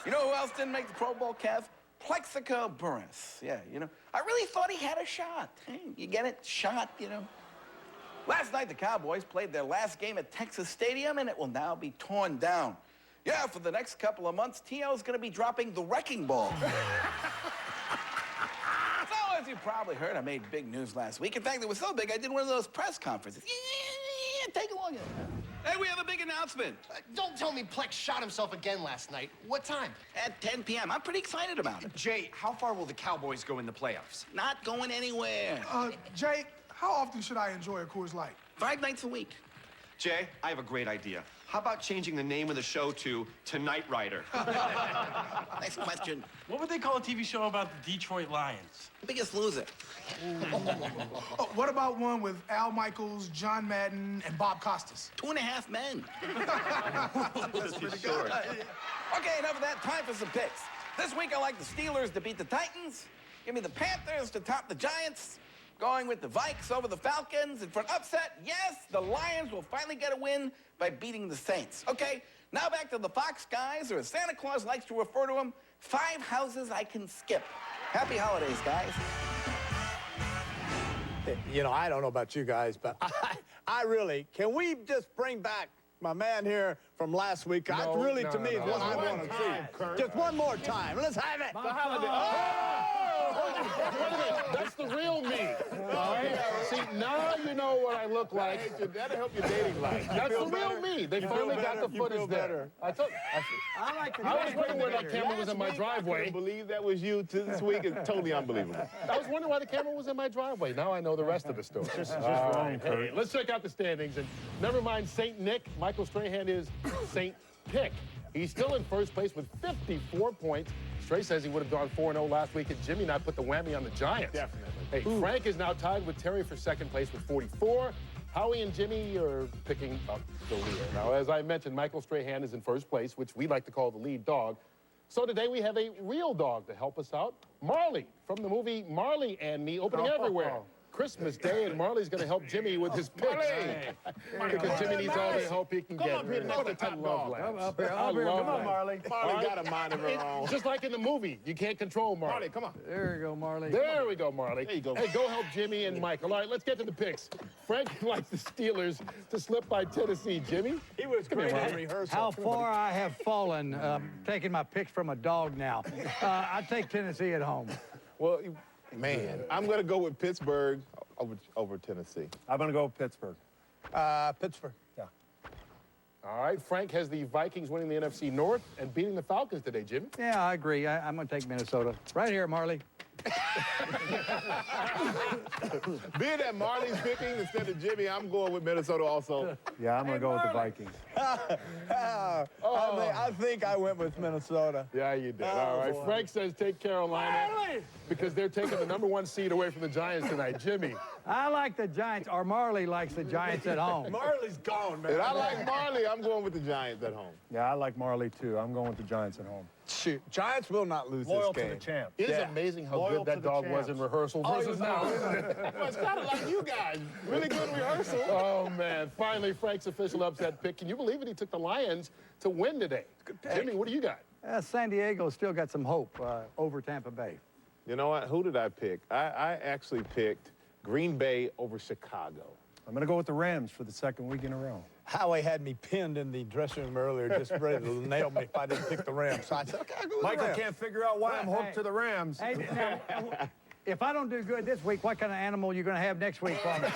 You know who else didn't make the Pro Bowl, Kev? Plexico Burris. Yeah, you know, I really thought he had a shot. Hey, you get it? Shot, you know. Last night, the Cowboys played their last game at Texas Stadium, and it will now be torn down. Yeah, for the next couple of months, T.O.'s going to be dropping the wrecking ball. So, as you probably heard, I made big news last week. In fact, it was so big, I did one of those press conferences. Take a look. Hey, we have a big announcement. Don't tell me Plex shot himself again last night. What time? At 10 p.m. I'm pretty excited about it. Jay, how far will the Cowboys go in the playoffs? Not going anywhere. Jay, how often should I enjoy a Coors Light? 5 nights a week. Jay, I have a great idea. How about changing the name of the show to Tonight Rider? Next question. What would they call a TV show about the Detroit Lions? Biggest Loser. What about one with Al Michaels, John Madden, and Bob Costas? 2.5 Men. That's pretty good. Okay, enough of that. Time for some picks. This week, I like the Steelers to beat the Titans. Give me the Panthers to top the Giants. Going with the Vikes over the Falcons. And for an upset, yes, the Lions will finally get a win by beating the Saints. Okay, now back to the Fox guys, or as Santa Claus likes to refer to them, 5 houses I can skip. Happy holidays, guys. You know, I don't know about you guys, but I really, can we just bring back my man here from last week? To me, is what I want to see. Just one more time. Let's have it. That's the real me. All right? See, now you know what I look like. That'll help your dating life. That's the real me. They finally got the footage there. I was wondering where that camera was in my driveway. I couldn't believe that was you this week. It's totally unbelievable. I was wondering why the camera was in my driveway. Now I know the rest of the story. Just wrong, Kurt. Hey, let's check out the standings. And never mind St. Nick, Michael Strahan is St. Pick. He's still in first place with 54 points. Stray says he would have gone 4-0 last week, and Jimmy not put the whammy on the Giants. Definitely. Hey, Frank is now tied with Terry for second place with 44. Howie and Jimmy are picking up the rear. Now, as I mentioned, Michael Strahan is in first place, which we like to call the lead dog. So today we have a real dog to help us out, Marley, from the movie Marley and Me, opening everywhere. Christmas Day, and Marley's going to help Jimmy with his picks. Because Jimmy needs all the help he can get. Come up here, Mr. Top Dog. Come on, Marley. Marley got a mind of her own. Just like in the movie, you can't control Marley. Marley, come on. There you go, Marley. There we go, Marley. There you go. Hey, go help Jimmy and Michael. All right, let's get to the picks. Frank likes the Steelers to slip by Tennessee. Jimmy? He was great in rehearsal. How far I have fallen, taking my picks from a dog now. I take Tennessee at home. Well, man, I'm going to go with Pittsburgh over Tennessee. I'm going to go with Pittsburgh. Pittsburgh. Yeah. All right, Frank has the Vikings winning the NFC North and beating the Falcons today, Jimmy. Yeah, I agree. I'm going to take Minnesota. Right here, Marley. Being that Marley's picking instead of Jimmy, I'm going with Minnesota also. Yeah, I'm going to go with the Vikings. I think I went with Minnesota. Yeah, you did. All right, Frank says take Carolina because they're taking the #1 seed away from the Giants tonight. Jimmy? I like the Giants, or Marley likes the Giants at home. Marley's gone, man. And I like Marley. I'm going with the Giants at home. Yeah, I like Marley, too. I'm going with the Giants at home. Shoot, Giants will not lose Loyal this game. to the champ. It is amazing how good that dog was in rehearsal versus now, isn't it? Well, it's kind of like you guys. Really good rehearsal. Oh, man. Finally, Frank's official upset pick. Can you believe it? He took the Lions to win today. Jimmy, what do you got? San Diego still got some hope over Tampa Bay. You know what? Who did I pick? I actually picked Green Bay over Chicago. I'm going to go with the Rams for the second week in a row. Howie had me pinned in the dressing room earlier, just ready to nail me if I didn't pick the Rams. So I said, okay, I'll go with Michael the Rams. can't figure out why I'm hooked to the Rams. Hey, now, if I don't do good this week, what kind of animal are you going to have next week for me?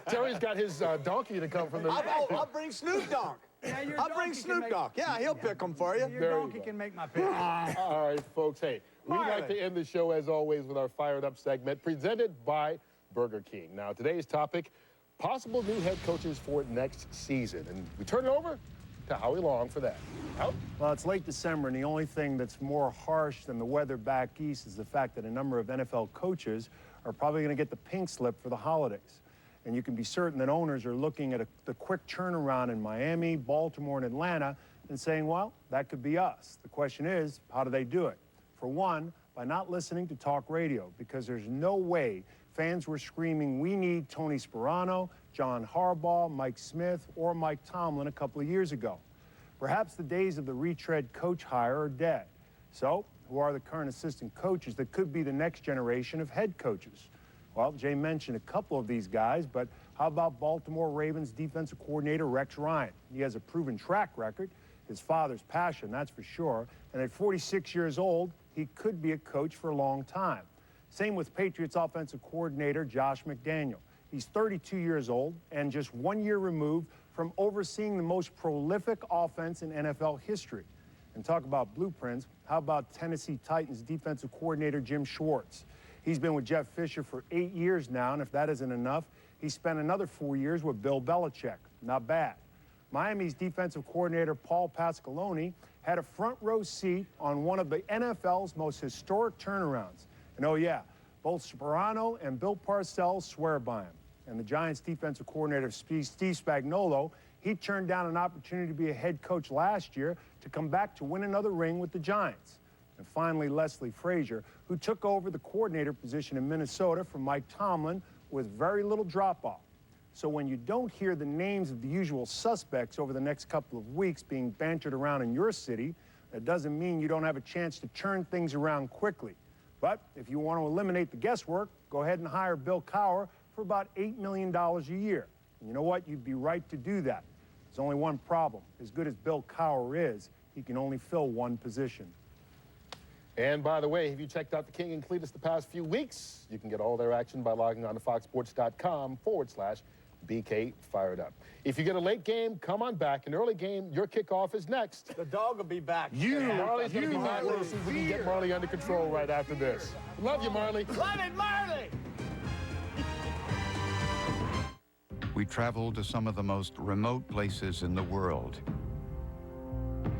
Terry's got his donkey to come from the... I'll bring Snoop Dogg. Yeah, I'll bring Snoop Dogg. Yeah, he'll pick them for you. Your donkey can make my pick. All right, folks. Hey, we'd like to end the show, as always, with our Fired Up segment presented by Burger King. Now, today's topic, possible new head coaches for next season. And we turn it over to Howie Long for that. Howie? Well, it's late December, and the only thing that's more harsh than the weather back east is the fact that a number of NFL coaches are probably going to get the pink slip for the holidays. And you can be certain that owners are looking at the quick turnaround in Miami, Baltimore, and Atlanta and saying, well, that could be us. The question is, how do they do it? For one, by not listening to talk radio, because there's no way fans were screaming, we need Tony Sparano, John Harbaugh, Mike Smith, or Mike Tomlin a couple of years ago. Perhaps the days of the retread coach hire are dead. So, who are the current assistant coaches that could be the next generation of head coaches? Well, Jay mentioned a couple of these guys, but how about Baltimore Ravens defensive coordinator Rex Ryan? He has a proven track record, his father's passion, that's for sure, and at 46 years old, he could be a coach for a long time. Same with Patriots offensive coordinator Josh McDaniel. He's 32 years old and just 1 year removed from overseeing the most prolific offense in NFL history. And talk about blueprints, how about Tennessee Titans defensive coordinator Jim Schwartz? He's been with Jeff Fisher for 8 years now, and if that isn't enough, he spent another 4 years with Bill Belichick. Not bad. Miami's defensive coordinator Paul Pasqualoni had a front row seat on one of the NFL's most historic turnarounds. And oh yeah, both Sperano and Bill Parcells swear by him. And the Giants defensive coordinator Steve Spagnuolo, he turned down an opportunity to be a head coach last year to come back to win another ring with the Giants. And finally, Leslie Frazier, who took over the coordinator position in Minnesota from Mike Tomlin with very little drop-off. So when you don't hear the names of the usual suspects over the next couple of weeks being bantered around in your city, that doesn't mean you don't have a chance to turn things around quickly. But if you want to eliminate the guesswork, go ahead and hire Bill Cowher for about $8 million a year. And you know what? You'd be right to do that. There's only one problem. As good as Bill Cowher is, he can only fill one position. And by the way, have you checked out the King and Cletus the past few weeks? You can get all their action by logging on to foxsports.com/BK Fired Up. If you get a late game, come on back. An early game, your kickoff is next. The dog will be back. Marley's going to be back. Let's see if we can get Marley under control right after this. Love you, Marley. Love it, Marley! We traveled to some of the most remote places in the world.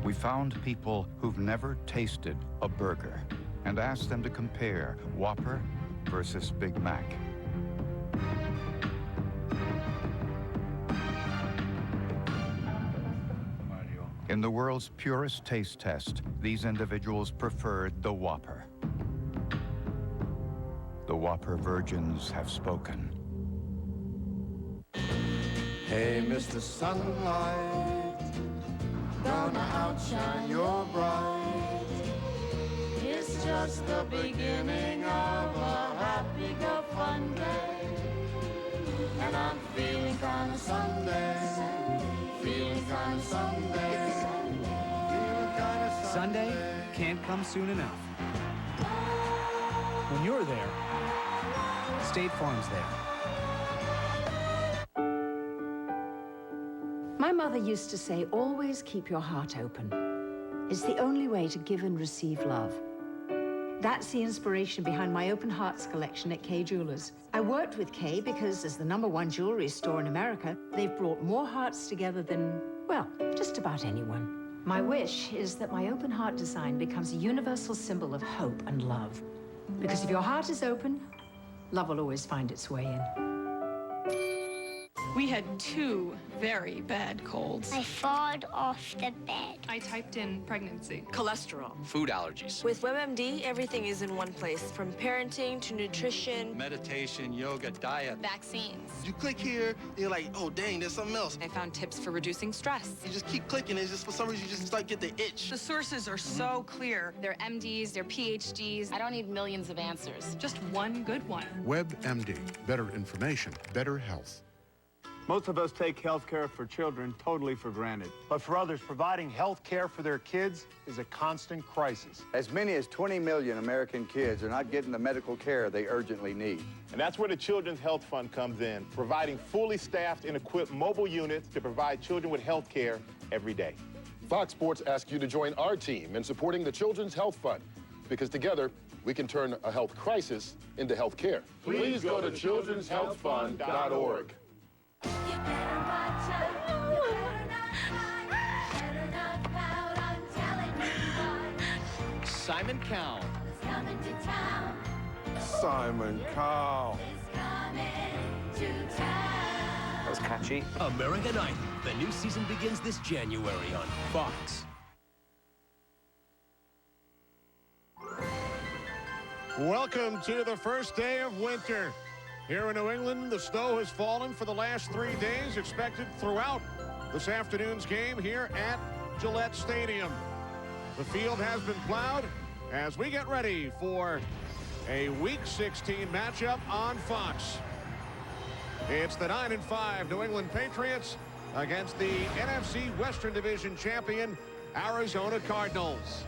We found people who've never tasted a burger and asked them to compare Whopper versus Big Mac. In the world's purest taste test, these individuals preferred the Whopper. The Whopper virgins have spoken. Hey, Mr. Sunlight, gonna outshine your bright. It's just the beginning of a happy, go fun day. And I'm feeling kinda Sunday, feeling kinda Sunday, feeling kinda Sunday can't come soon enough. When you're there, State Farm's there. My mother used to say, always keep your heart open. It's the only way to give and receive love. That's the inspiration behind my Open Hearts collection at Kay Jewelers. I worked with Kay because as the #1 jewelry store in America, they've brought more hearts together than, well, just about anyone. My wish is that my open heart design becomes a universal symbol of hope and love. Because if your heart is open, love will always find its way in. We had 2 very bad colds. I fought off the bed. I typed in pregnancy. Cholesterol. Food allergies. With WebMD, everything is in one place, from parenting to nutrition. Meditation, yoga, diet. Vaccines. You click here, you're like, oh, dang, there's something else. I found tips for reducing stress. You just keep clicking, and just for some reason, you just start get the itch. The sources are so clear. They're MDs, they're PhDs. I don't need millions of answers. Just one good one. WebMD. Better information, better health. Most of us take health care for children totally for granted. But for others, providing health care for their kids is a constant crisis. As many as 20 million American kids are not getting the medical care they urgently need. And that's where the Children's Health Fund comes in, providing fully staffed and equipped mobile units to provide children with health care every day. Fox Sports asks you to join our team in supporting the Children's Health Fund, because together we can turn a health crisis into health care. Please go to childrenshealthfund.org. Simon Cowell. Simon Cowell. That was catchy. American Idol. The new season begins this January on Fox. Welcome to the first day of winter. Here in New England, the snow has fallen for the last 3 days, expected throughout this afternoon's game here at Gillette Stadium. The field has been plowed as we get ready for a Week 16 matchup on Fox. It's the 9-5 New England Patriots against the NFC Western Division champion, Arizona Cardinals.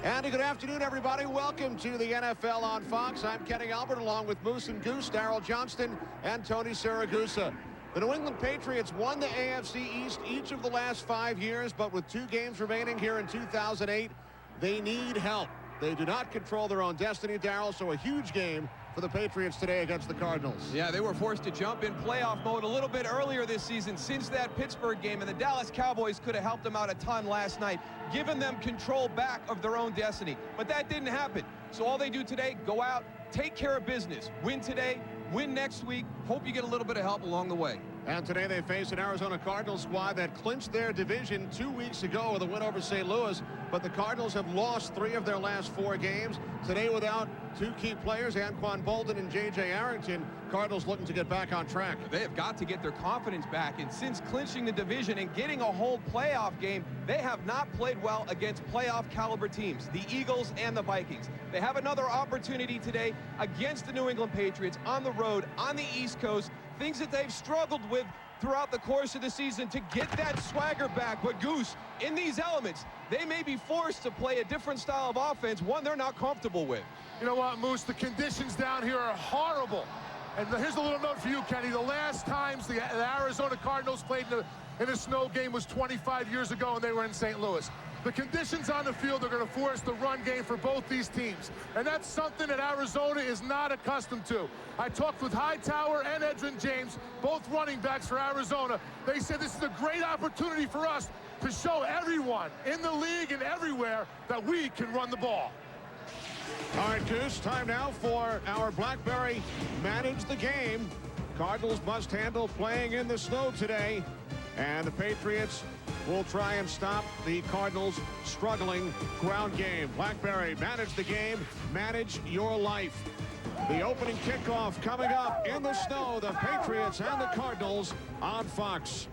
And good afternoon, everybody. Welcome to the NFL on Fox. I'm Kenny Albert, along with Moose and Goose, Darryl Johnston, and Tony Siragusa. The New England Patriots won the AFC East each of the last 5 years, but with 2 games remaining here in 2008, they need help. They do not control their own destiny, Darryl, so a huge game for the Patriots today against the Cardinals. Yeah, they were forced to jump in playoff mode a little bit earlier this season since that Pittsburgh game, and the Dallas Cowboys could have helped them out a ton last night, given them control back of their own destiny. But that didn't happen. So all they do today, go out, take care of business, win today, win next week, hope you get a little bit of help along the way. And today they face an Arizona Cardinals squad that clinched their division 2 weeks ago with a win over St. Louis, but the Cardinals have lost 3 of their last 4 games. Today without 2 key players, Anquan Boldin and J.J. Arrington, Cardinals looking to get back on track. They have got to get their confidence back, and since clinching the division and getting a whole playoff game, they have not played well against playoff caliber teams, the Eagles and the Vikings. They have another opportunity today against the New England Patriots on the road, on the East Coast, things that they've struggled with throughout the course of the season to get that swagger back. But Goose, in these elements, they may be forced to play a different style of offense, one they're not comfortable with. You know what, Moose, the conditions down here are horrible. And here's a little note for you, Kenny. The last times the Arizona Cardinals played in a snow game was 25 years ago, and they were in St. Louis. The conditions on the field are going to force the run game for both these teams, and that's something that Arizona is not accustomed to. I talked with Hightower and Edgerrin James, both running backs for Arizona. They said this is a great opportunity for us to show everyone in the league and everywhere that we can run the ball. All right, Goose, time now for our BlackBerry Manage the Game. Cardinals must handle playing in the snow today, and the Patriots will try and stop the Cardinals' struggling ground game. BlackBerry, manage the game, manage your life. The opening kickoff coming up in the snow, the Patriots and the Cardinals on Fox.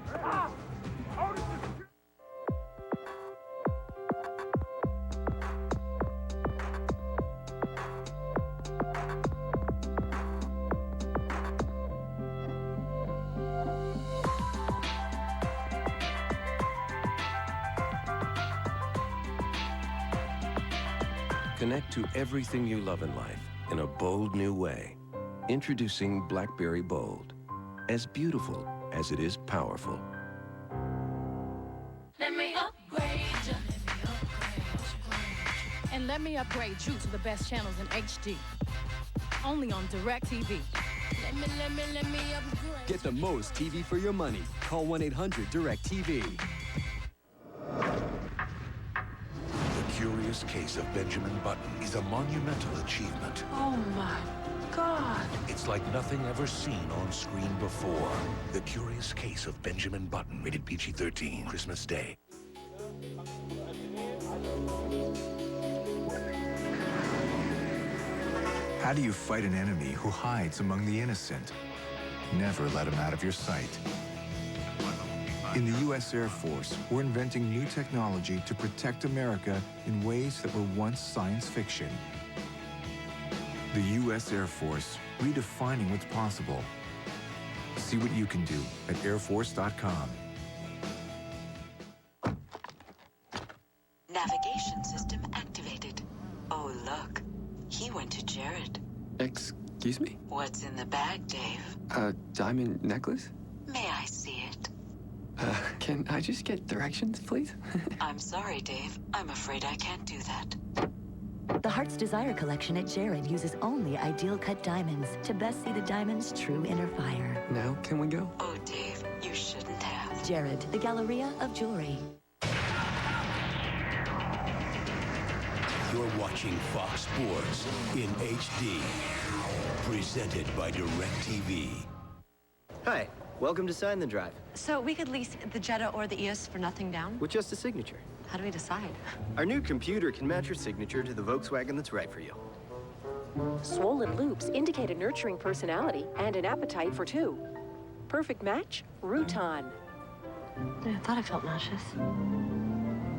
Connect to everything you love in life in a bold new way. Introducing BlackBerry Bold. As beautiful as it is powerful. Let me upgrade you. And let me upgrade you to the best channels in HD. Only on DirecTV. Let me upgrade. Get the most TV for your money. Call 1-800-DirecTV. The Curious Case of Benjamin Button is a monumental achievement. Oh my God. It's like nothing ever seen on screen before. The Curious Case of Benjamin Button, rated PG-13, Christmas Day. How do you fight an enemy who hides among the innocent? Never let him out of your sight. In the U.S. Air Force, we're inventing new technology to protect America in ways that were once science fiction. The U.S. Air Force, redefining what's possible. See what you can do at airforce.com. Navigation system activated. Oh, look. He went to Jared. Excuse me? What's in the bag, Dave? A diamond necklace? May I see it? Can I just get directions, please? I'm sorry, Dave. I'm afraid I can't do that. The Heart's Desire collection at Jared uses only ideal cut diamonds to best see the diamond's true inner fire. Now can we go? Oh, Dave, you shouldn't have. Jared, the Galleria of Jewelry. You're watching Fox Sports in HD. Presented by DirecTV. Hi, welcome to Sign the Drive. So we could lease the Jetta or the EOS for nothing down? With just a signature. How do we decide? Our new computer can match your signature to the Volkswagen that's right for you. Swollen loops indicate a nurturing personality and an appetite for two. Perfect match? Routon. I thought I felt nauseous.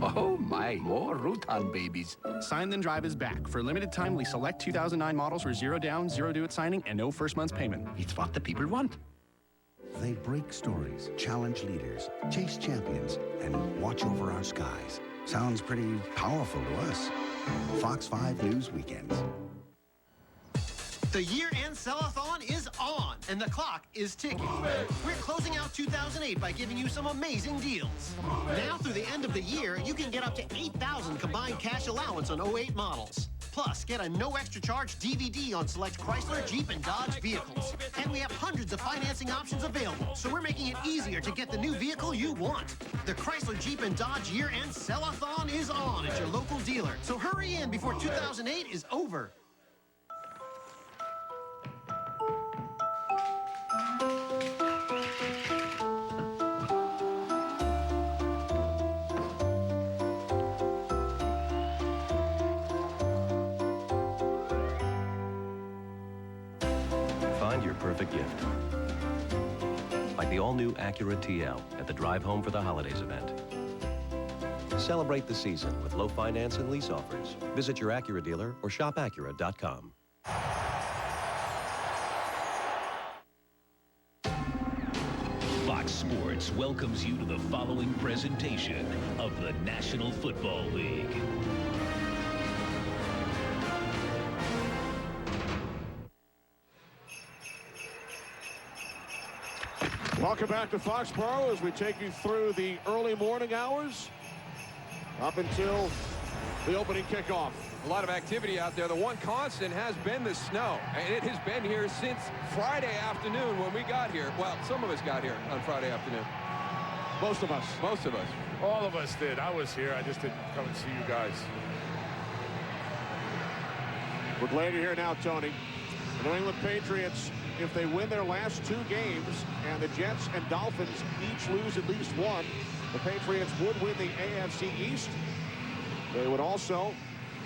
Oh my, more Rutan babies. Sign Then Drive is back. For a limited time, we select 2009 models for 0 down, 0 due at signing, and no first month's payment. It's what the people want. They break stories, challenge leaders, chase champions, and watch over our skies. Sounds pretty powerful to us. Fox 5 News Weekends. The year-end sell-a-thon is on, and the clock is ticking. We're closing out 2008 by giving you some amazing deals. Now through the end of the year, you can get up to $8,000 combined cash allowance on 08 models. Plus, get a no extra charge DVD on select Chrysler, Jeep, and Dodge vehicles. And we have hundreds of financing options available, so we're making it easier to get the new vehicle you want. The Chrysler, Jeep, and Dodge year-end sell-a-thon is on at your local dealer. So hurry in before 2008 is over. Find your perfect gift. Like the all-new Acura TL at the Drive Home for the Holidays event. Celebrate the season with low finance and lease offers. Visit your Acura dealer or shopacura.com. Fox Sports welcomes you to the following presentation of the National Football League. Welcome back to Foxborough as we take you through the early morning hours up until the opening kickoff. A lot of activity out there. The one constant has been the snow, and it has been here since Friday afternoon when we got here. Well, some of us got here on Friday afternoon. Most of us. Most of us. All of us did. I was here. I just didn't come and see you guys. We're glad you're here now, Tony. The New England Patriots, if they win their last 2 games and the Jets and Dolphins each lose at least one, the Patriots would win the AFC East. They would also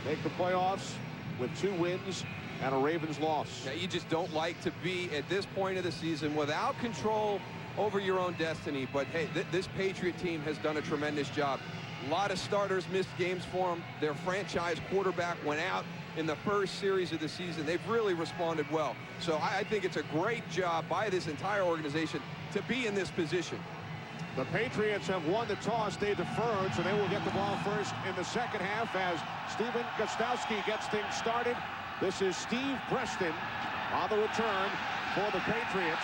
make the playoffs with 2 wins and a Ravens loss. Now, you just don't like to be at this point of the season without control over your own destiny. But hey, this Patriot team has done a tremendous job. A lot of starters missed games for them. Their franchise quarterback went out in the first series of the season. They've really responded well. So I think it's a great job by this entire organization to be in this position. The Patriots have won the toss. They deferred, so they will get the ball first in the second half as Stephen Gostowski gets things started. This is Steve Preston on the return for the Patriots.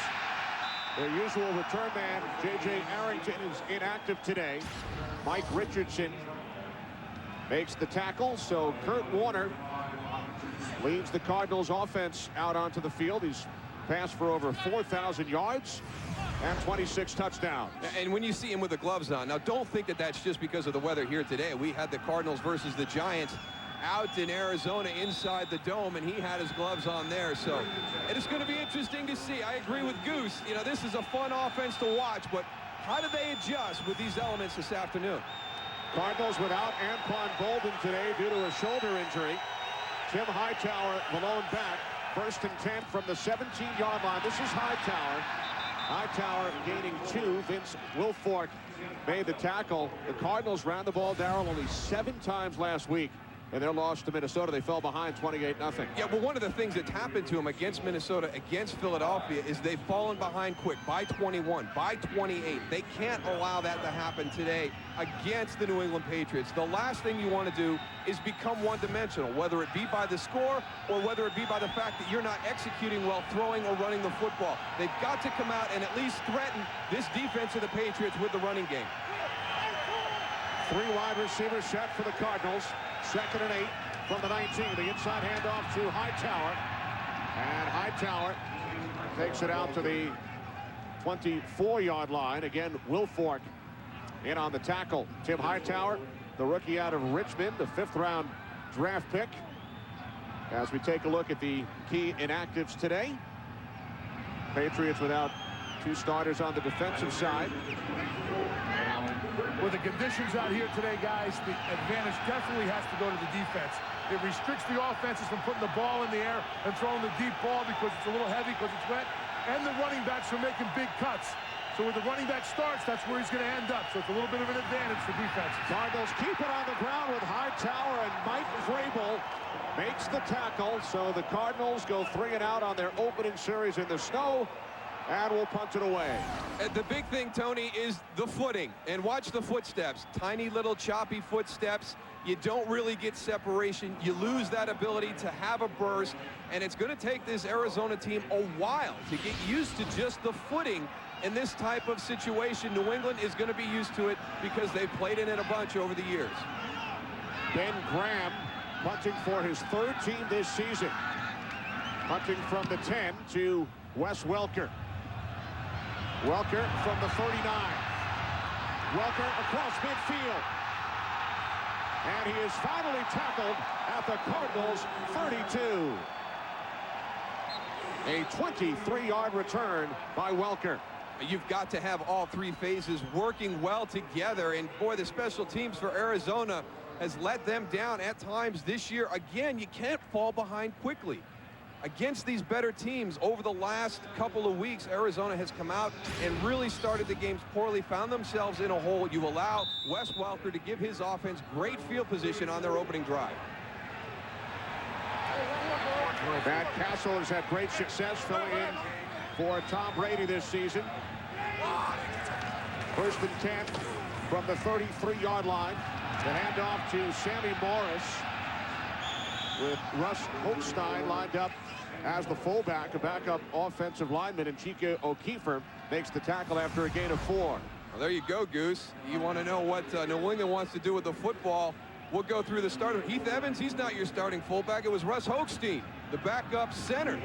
Their usual return man, J.J. Arrington, is inactive today. Mike Richardson makes the tackle, so Kurt Warner leads the Cardinals offense out onto the field. He's passed for over 4,000 yards and 26 touchdowns. And when you see him with the gloves on, now don't think that that's just because of the weather here today. We had the Cardinals versus the Giants out in Arizona inside the dome, and he had his gloves on there. So it is going to be interesting to see. I agree with Goose. You know, this is a fun offense to watch, but how do they adjust with these elements this afternoon? Cardinals without Anquan Boldin today due to a shoulder injury. Tim Hightower, the lone back. 1st and 10 from the 17-yard line. This is Hightower. Hightower gaining 2. Vince Wilfork made the tackle. The Cardinals ran the ball, Darrell, only 7 times last week. In their loss to Minnesota, they fell behind 28-0. Yeah, well, one of the things that's happened to them against Minnesota, against Philadelphia, is they've fallen behind quick by 21, by 28. They can't allow that to happen today against the New England Patriots. The last thing you want to do is become one-dimensional, whether it be by the score or whether it be by the fact that you're not executing well, throwing or running the football. They've got to come out and at least threaten this defense of the Patriots with the running game. 3 wide receivers set for the Cardinals. 2nd and 8 from the 19. The inside handoff to Hightower. And Hightower takes it out to the 24-yard line. Again, Wilfork in on the tackle. Tim Hightower, the rookie out of Richmond, the 5th-round draft pick. As we take a look at the key inactives today. Patriots without 2 starters on the defensive side. With the conditions out here today, guys, the advantage definitely has to go to the defense. It restricts the offenses from putting the ball in the air and throwing the deep ball because it's a little heavy, because it's wet, and the running backs are making big cuts. So where the running back starts, that's where he's going to end up. So it's a little bit of an advantage for defense. Cardinals keep it on the ground with Hightower, and Mike Vrabel makes the tackle. So the Cardinals go 3 and out on their opening series in the snow, and will punt it away. And the big thing, Tony, is the footing. And watch the footsteps. Tiny little choppy footsteps. You don't really get separation. You lose that ability to have a burst. And it's going to take this Arizona team a while to get used to just the footing in this type of situation. New England is going to be used to it because they've played in it a bunch over the years. Ben Graham punting for his 3rd team this season. Punting from the 10 to Wes Welker. Welker from the 39. Welker across midfield. And he is finally tackled at the Cardinals' 32. A 23-yard return by Welker. You've got to have all 3 phases working well together. And, boy, the special teams for Arizona has let them down at times this year. Again, you can't fall behind quickly. Against these better teams over the last couple of weeks, Arizona has come out and really started the games poorly, found themselves in a hole. You allow Wes Welker to give his offense great field position on their opening drive. Matt Cassel has had great success filling in for Tom Brady this season. 1st and 10 from the 33-yard line. The handoff to Sammy Morris, with Russ Hochstein lined up as the fullback. A backup offensive lineman, and Chico O'Keefer makes the tackle after a gain of 4. Well, there you go, Goose. You want to know what New England wants to do with the football. We'll go through the starter. Heath Evans, he's not your starting fullback. It was Russ Hochstein, the backup center.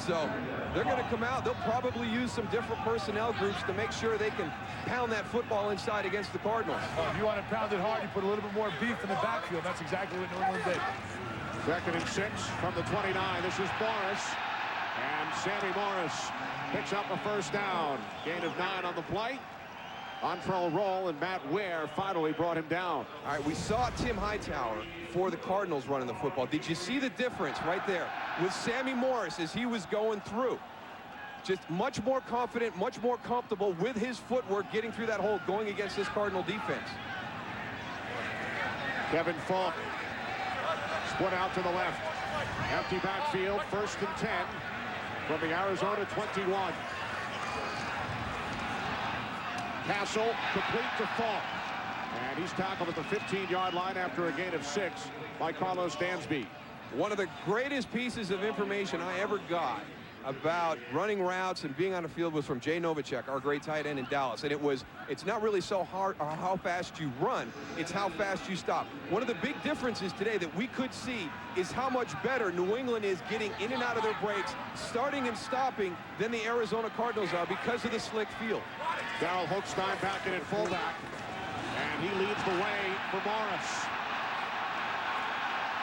So they're going to come out. They'll probably use some different personnel groups to make sure they can pound that football inside against the Cardinals. If you want to pound it hard, you put a little bit more beef in the backfield. That's exactly what New England did. 2nd and 6 from the 29. This is Morris. And Sammy Morris picks up a 1st down. Gain of 9 on the play. On-throw roll, and Matt Ware finally brought him down. All right, we saw Tim Hightower for the Cardinals running the football. Did you see the difference right there with Sammy Morris as he was going through? Just much more confident, much more comfortable with his footwork getting through that hole going against this Cardinal defense. Kevin Falk split out to the left. Empty backfield, 1st and 10 from the Arizona 21. Cassel complete to Falk. And he's tackled at the 15-yard line after a gain of 6 by Carlos Dansby. One of the greatest pieces of information I ever got about running routes and being on the field was from Jay Novacek, our great tight end in Dallas. And it's not really so hard how fast you run, it's how fast you stop. One of the big differences today that we could see is how much better New England is getting in and out of their breaks, starting and stopping, than the Arizona Cardinals are because of the slick field. Darryl Hochstein back in at fullback, and he leads the way for Morris.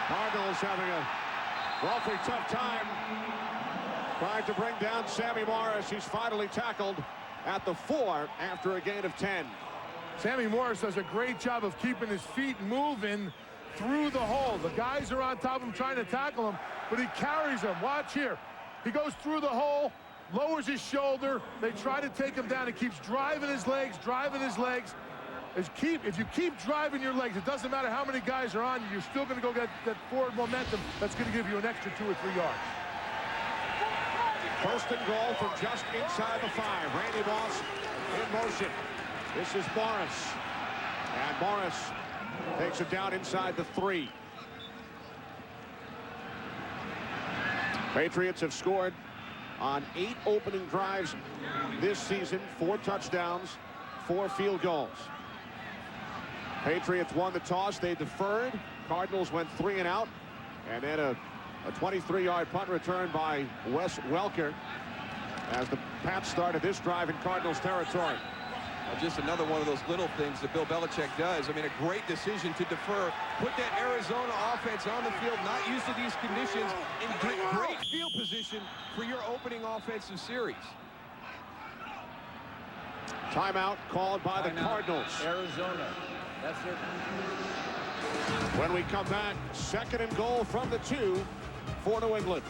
Cardinals having a awfully tough time trying to bring down Sammy Morris. He's finally tackled at the 4 after a gain of 10. Sammy Morris does a great job of keeping his feet moving through the hole. The guys are on top of him trying to tackle him, but he carries them. Watch here. He goes through the hole, lowers his shoulder. They try to take him down. He keeps driving his legs, driving his legs. If you keep driving your legs, it doesn't matter how many guys are on you, you're still going to go get that forward momentum that's going to give you an extra 2 or 3 yards. 1st and goal from just inside the 5. Randy Moss in motion. This is Morris. And Morris takes it down inside the 3. Patriots have scored on 8 opening drives this season. 4 touchdowns, 4 field goals. Patriots won the toss. They deferred. Cardinals went 3 and out. And then a 23-yard punt return by Wes Welker as the Pats started this drive in Cardinals territory. Well, just another one of those little things that Bill Belichick does. I mean, a great decision to defer, put that Arizona offense on the field, not used to these conditions, and get great field position for your opening offensive series. Timeout called by the Cardinals. Arizona. That's it. When we come back, 2nd and goal from the 2 for New England.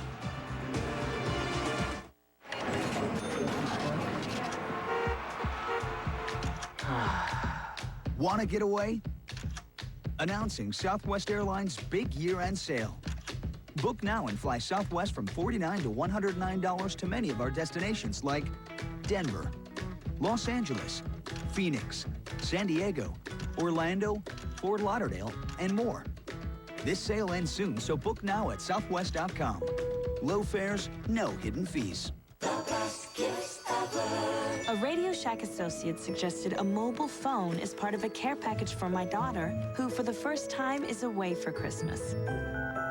Want to get away? Announcing Southwest Airlines' big year-end sale. Book now and fly Southwest from $49 to $109 to many of our destinations like Denver, Los Angeles, Phoenix, San Diego, Orlando, Fort Lauderdale, and more. This sale ends soon, so book now at southwest.com. Low fares, no hidden fees. A Radio Shack associate suggested a mobile phone is part of a care package for my daughter, who for the first time is away for Christmas.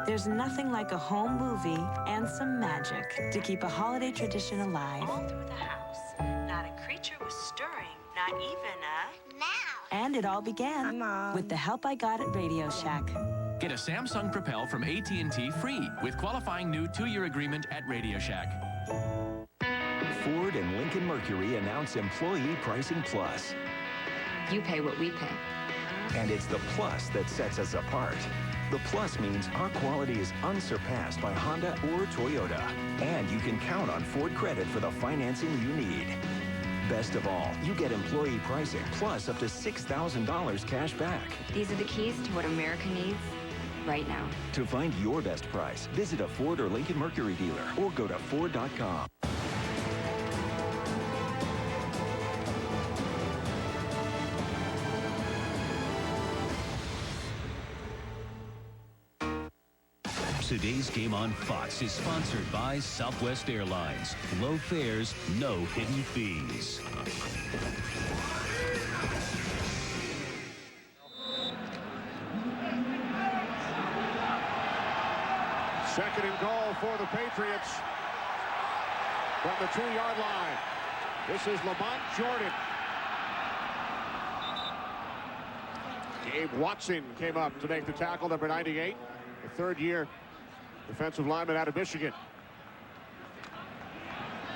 There's nothing like a home movie and some magic to keep a holiday tradition alive. All through the house, not a creature was stirring, not even a mouse. And it all began with the help I got at Radio Shack. Get a Samsung Propel from AT&T free with qualifying new 2-year agreement at Radio Shack. Ford and Lincoln Mercury announce Employee Pricing Plus. You pay what we pay. And it's the plus that sets us apart. The plus means our quality is unsurpassed by Honda or Toyota. And you can count on Ford credit for the financing you need. Best of all, you get employee pricing plus up to $6,000 cash back. These are the keys to what America needs right now. To find your best price, visit a Ford or Lincoln Mercury dealer or go to Ford.com. Today's game on Fox is sponsored by Southwest Airlines. Low fares, no hidden fees. Second and goal for the Patriots from the 2-yard line. This is Lamont Jordan. Gabe Watson came up to make the tackle, number 98, the third-year defensive lineman out of Michigan.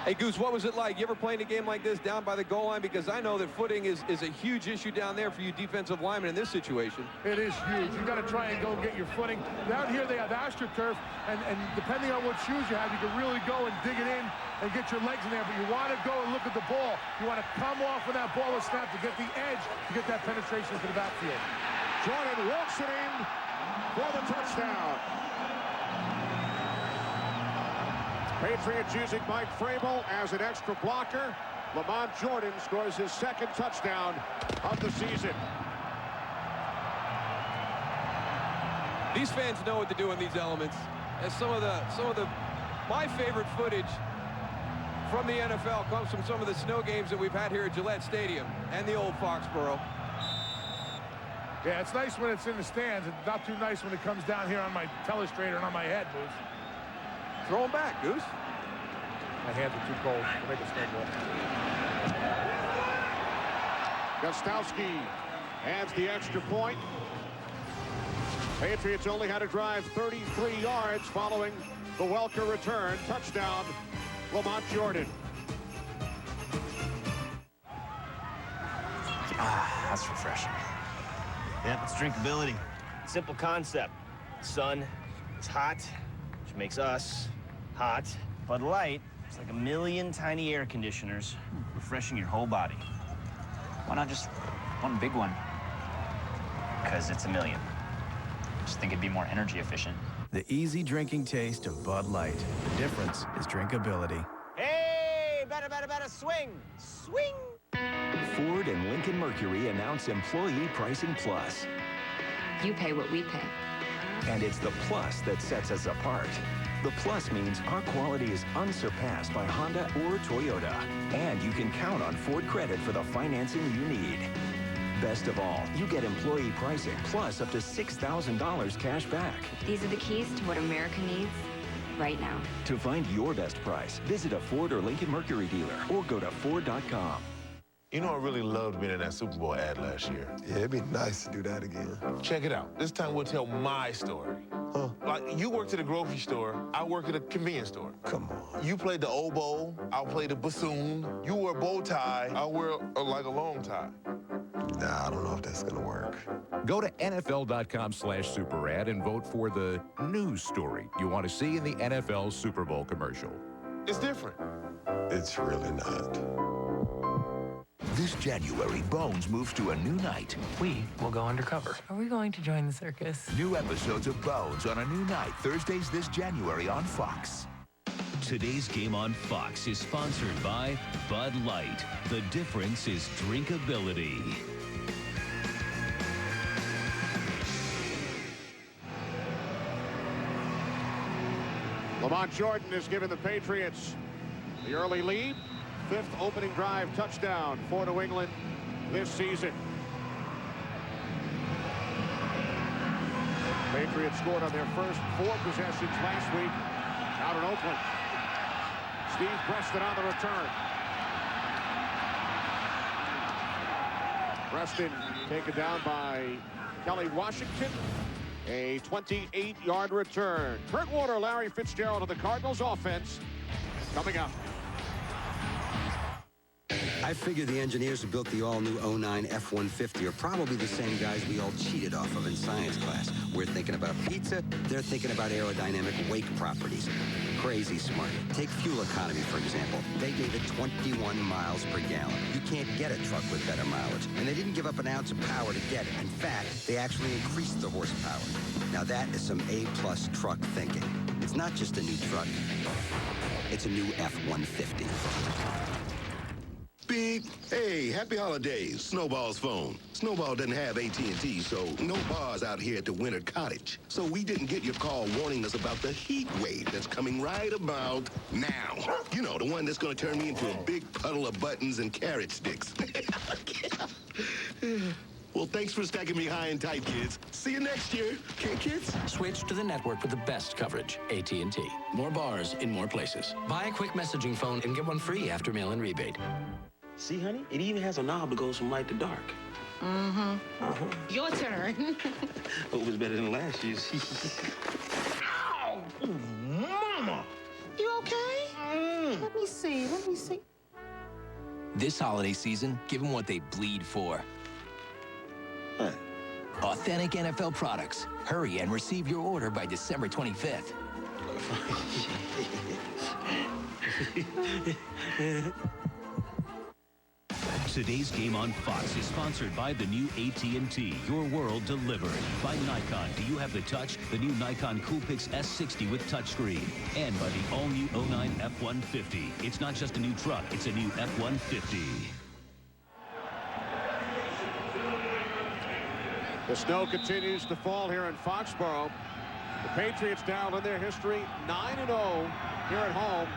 Hey, Goose, what was it like? You ever playing a game like this down by the goal line? Because I know that footing is a huge issue down there for you defensive linemen in this situation. It is huge. You got to try and go get your footing. Down here they have AstroTurf, and depending on what shoes you have, you can really go and dig it in and get your legs in there. But you want to go and look at the ball. You want to come off when that ball is snapped to get the edge, to get that penetration to the backfield. Jordan walks it in for the touchdown. Patriots using Mike Vrabel as an extra blocker. Lamont Jordan scores his second touchdown of the season. These fans know what to do in these elements. As my favorite footage from the NFL comes from some of the snow games that we've had here at Gillette Stadium and the old Foxborough. Yeah, it's nice when it's in the stands. It's not too nice when it comes down here on my telestrator and on my head, Moose. Throw him back, Goose. My hands are too cold to make a snowball. Gostowski adds the extra point. Patriots only had to drive 33 yards following the Welker return. Touchdown, Lamont Jordan. Ah, that's refreshing. Yep, it's drinkability. Simple concept. The sun is hot, which makes us hot. Bud Light, it's like a million tiny air conditioners, refreshing your whole body. Why not just one big one? Because it's a million. Just think it'd be more energy efficient. The easy drinking taste of Bud Light. The difference is drinkability. Hey, better, swing! Swing! Ford and Lincoln Mercury announce Employee Pricing Plus. You pay what we pay. And it's the plus that sets us apart. The plus means our quality is unsurpassed by Honda or Toyota. And you can count on Ford credit for the financing you need. Best of all, you get employee pricing plus up to $6,000 cash back. These are the keys to what America needs right now. To find your best price, visit a Ford or Lincoln Mercury dealer or go to Ford.com. You know, I really loved being in that Super Bowl ad last year. Yeah, it'd be nice to do that again. Check it out. This time we'll tell my story. Huh? Like, you worked at a grocery store, I work at a convenience store. Come on. You played the oboe, I'll play the bassoon. You wear a bow tie, I'll wear like a long tie. Nah, I don't know if that's gonna work. Go to NFL.com/superad and vote for the news story you want to see in the NFL Super Bowl commercial. It's different. It's really not. This January, Bones moves to a new night. We will go undercover. Are we going to join the circus? New episodes of Bones on a new night, Thursdays this January on Fox. Today's game on Fox is sponsored by Bud Light. The difference is drinkability. Lamont Jordan has given the Patriots the early lead. 5th opening drive touchdown for New England this season. Patriots scored on their first 4 possessions last week out in Oakland. Steve Preston on the return. Preston taken down by Kelly Washington. A 28-yard return. Kurt Warner, Larry Fitzgerald of the Cardinals offense coming up. I figure the engineers who built the all-new 09 F-150 are probably the same guys we all cheated off of in science class. We're thinking about pizza, they're thinking about aerodynamic wake properties. Crazy smart. Take fuel economy, for example. They gave it 21 miles per gallon. You can't get a truck with better mileage. And they didn't give up an ounce of power to get it. In fact, they actually increased the horsepower. Now that is some A-plus truck thinking. It's not just a new truck. It's a new F-150. Big, hey, happy holidays. Snowball's phone. Snowball doesn't have AT&T, so no bars out here at the Winter Cottage. So we didn't get your call warning us about the heat wave that's coming right about now. You know, the one that's going to turn me into a big puddle of buttons and carrot sticks. Well, thanks for stacking me high and tight, kids. See you next year. Okay, kids? Switch to the network with the best coverage, AT&T. More bars in more places. Buy a quick messaging phone and get one free after mail-in rebate. See, honey, it even has a knob that goes from light to dark. Mm-hmm. Your turn. Hope it's better than last year's. Ow! Ooh, mama! You okay? Let me see. This holiday season, give them what they bleed for. What? Authentic NFL products. Hurry and receive your order by December 25th. Today's game on Fox is sponsored by the new AT&T, Your World Delivered. By Nikon, do you have the touch? The new Nikon Coolpix S60 with touchscreen. And by the all-new 09 F-150. It's not just a new truck, it's a new F-150. The snow continues to fall here in Foxborough. The Patriots down in their history 9-0 here at home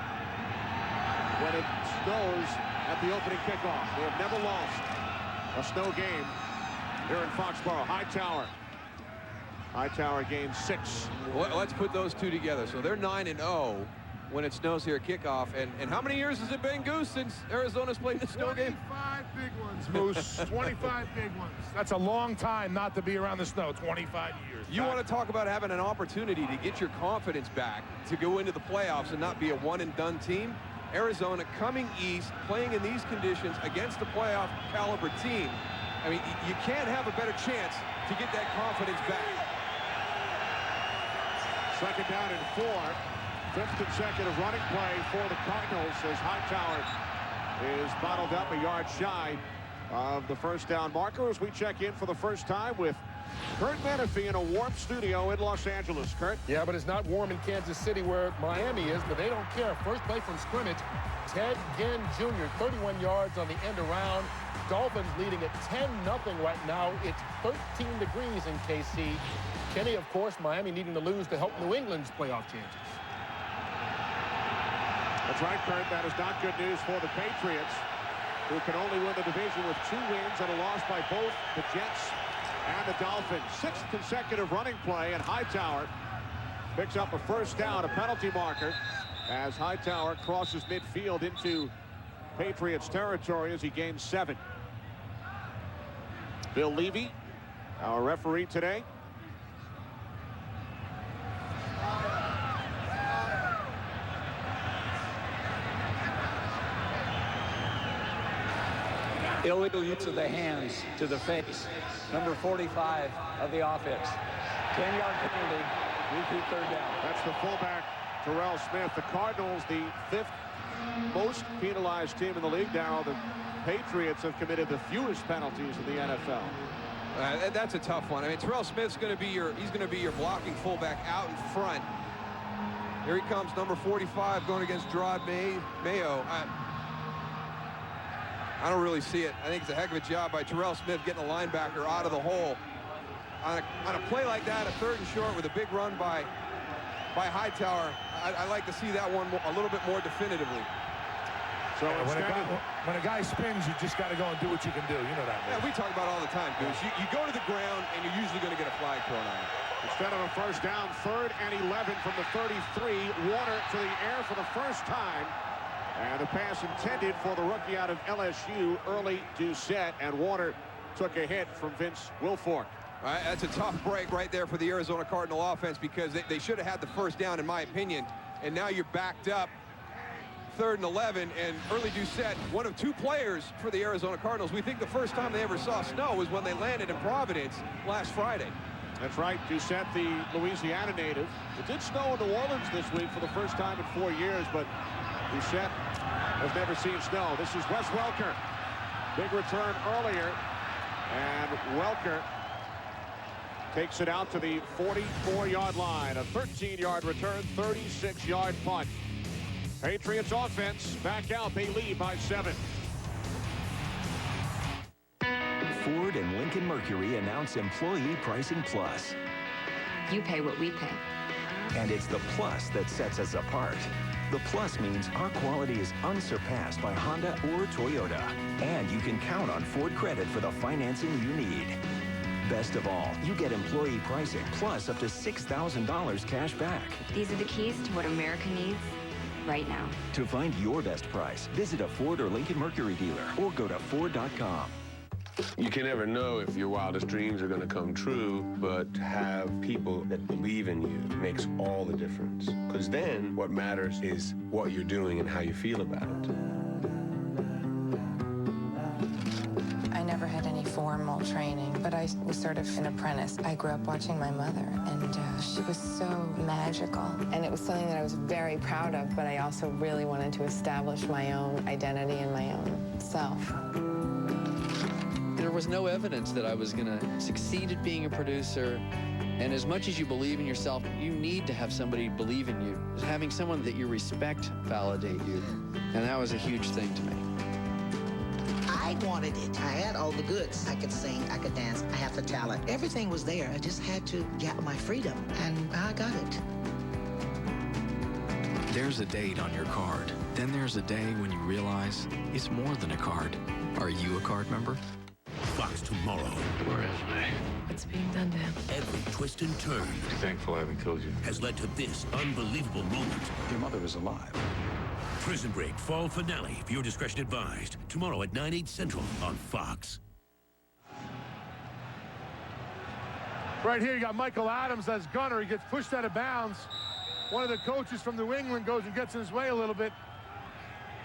when it snows at the opening kickoff. They have never lost a snow game here in Foxborough. Hightower gains 6. Well, let's put those two together. So they're 9-0 when it snows here at kickoff. And how many years has it been, Goose, since Arizona's played the snow game? 25 big ones, Moose. 25 big ones. That's a long time not to be around the snow. 25 years. You want to talk about having an opportunity to get your confidence back to go into the playoffs and not be a one-and-done team? Arizona coming east, playing in these conditions against the playoff caliber team. I mean, you can't have a better chance to get that confidence back. 2nd down and 4. 5th consecutive running play for the Cardinals as Hightower is bottled up a yard shy of the first down marker as we check in for the first time with Kurt Menefee in a warm studio in Los Angeles. Kurt? Yeah, but it's not warm in Kansas City where Miami is, but they don't care. First play from scrimmage, Ted Ginn Jr., 31 yards on the end around. Dolphins leading at 10-0 right now. It's 13 degrees in KC. Kenny, of course, Miami needing to lose to help New England's playoff chances. That's right, Kurt. That is not good news for the Patriots, who can only win the division with 2 wins and a loss by both the Jets and the Dolphins. 6th consecutive running play, and Hightower picks up a first down, a penalty marker, as Hightower crosses midfield into Patriots territory as he gains 7. Bill Levy, our referee today. Illegal use of the hands to the face. Number 45 of the offense. 10-yard penalty. Repeat 3rd down. That's the fullback, Terrell Smith. The Cardinals, the 5th most penalized team in the league now. The Patriots have committed the fewest penalties in the NFL. That's a tough one. I mean, Terrell Smith's going to be your blocking fullback out in front. Here he comes, number 45, going against Mayo. I don't really see it. I think it's a heck of a job by Terrell Smith getting a linebacker out of the hole. On a play like that, a 3rd and short with a big run by Hightower, I like to see that one a little bit more definitively. So when a guy spins, you just got to go and do what you can do. You know that. Yeah, we talk about it all the time, Goose. You go to the ground, and you're usually going to get a flag thrown on you. Instead of a first down, 3rd and 11 from the 33. Warner to the air for the first time. And a pass intended for the rookie out of LSU, early Doucette, and Warner took a hit from Vince Wilfork. All right, that's a tough break right there for the Arizona Cardinal offense, because they should have had the first down, in my opinion. And now you're backed up, 3rd and 11, and early Doucette, one of 2 players for the Arizona Cardinals. We think the first time they ever saw snow was when they landed in Providence last Friday. That's right, Doucette, the Louisiana native. It did snow in New Orleans this week for the first time in 4 years, but Doucette has never seen snow. This is Wes Welker. Big return earlier, and Welker takes it out to the 44-yard line. A 13-yard return, 36-yard punt. Patriots offense back out. They lead by 7. Ford and Lincoln Mercury announce Employee Pricing Plus. You pay what we pay. And it's the plus that sets us apart. The plus means our quality is unsurpassed by Honda or Toyota. And you can count on Ford credit for the financing you need. Best of all, you get employee pricing plus up to $6,000 cash back. These are the keys to what America needs right now. To find your best price, visit a Ford or Lincoln Mercury dealer or go to Ford.com. You can never know if your wildest dreams are going to come true, but to have people that believe in you makes all the difference. Because then what matters is what you're doing and how you feel about it. I never had any formal training, but I was sort of an apprentice. I grew up watching my mother, and she was so magical. And it was something that I was very proud of, but I also really wanted to establish my own identity and my own self. There was no evidence that I was going to succeed at being a producer. And as much as you believe in yourself, you need to have somebody believe in you. Having someone that you respect validate you. And that was a huge thing to me. I wanted it. I had all the goods. I could sing, I could dance, I had the talent. Everything was there. I just had to get my freedom, and I got it. There's a date on your card. Then there's a day when you realize it's more than a card. Are you a card member? Fox tomorrow. Where is me? What's being done to him? Every twist and turn. I'm thankful I haven't killed you. Has led to this unbelievable moment. Your mother is alive. Prison Break fall finale. Viewer discretion advised. Tomorrow at 9/8 Central on Fox. Right here, you got Michael Adams as gunner. He gets pushed out of bounds. One of the coaches from New England goes and gets in his way a little bit.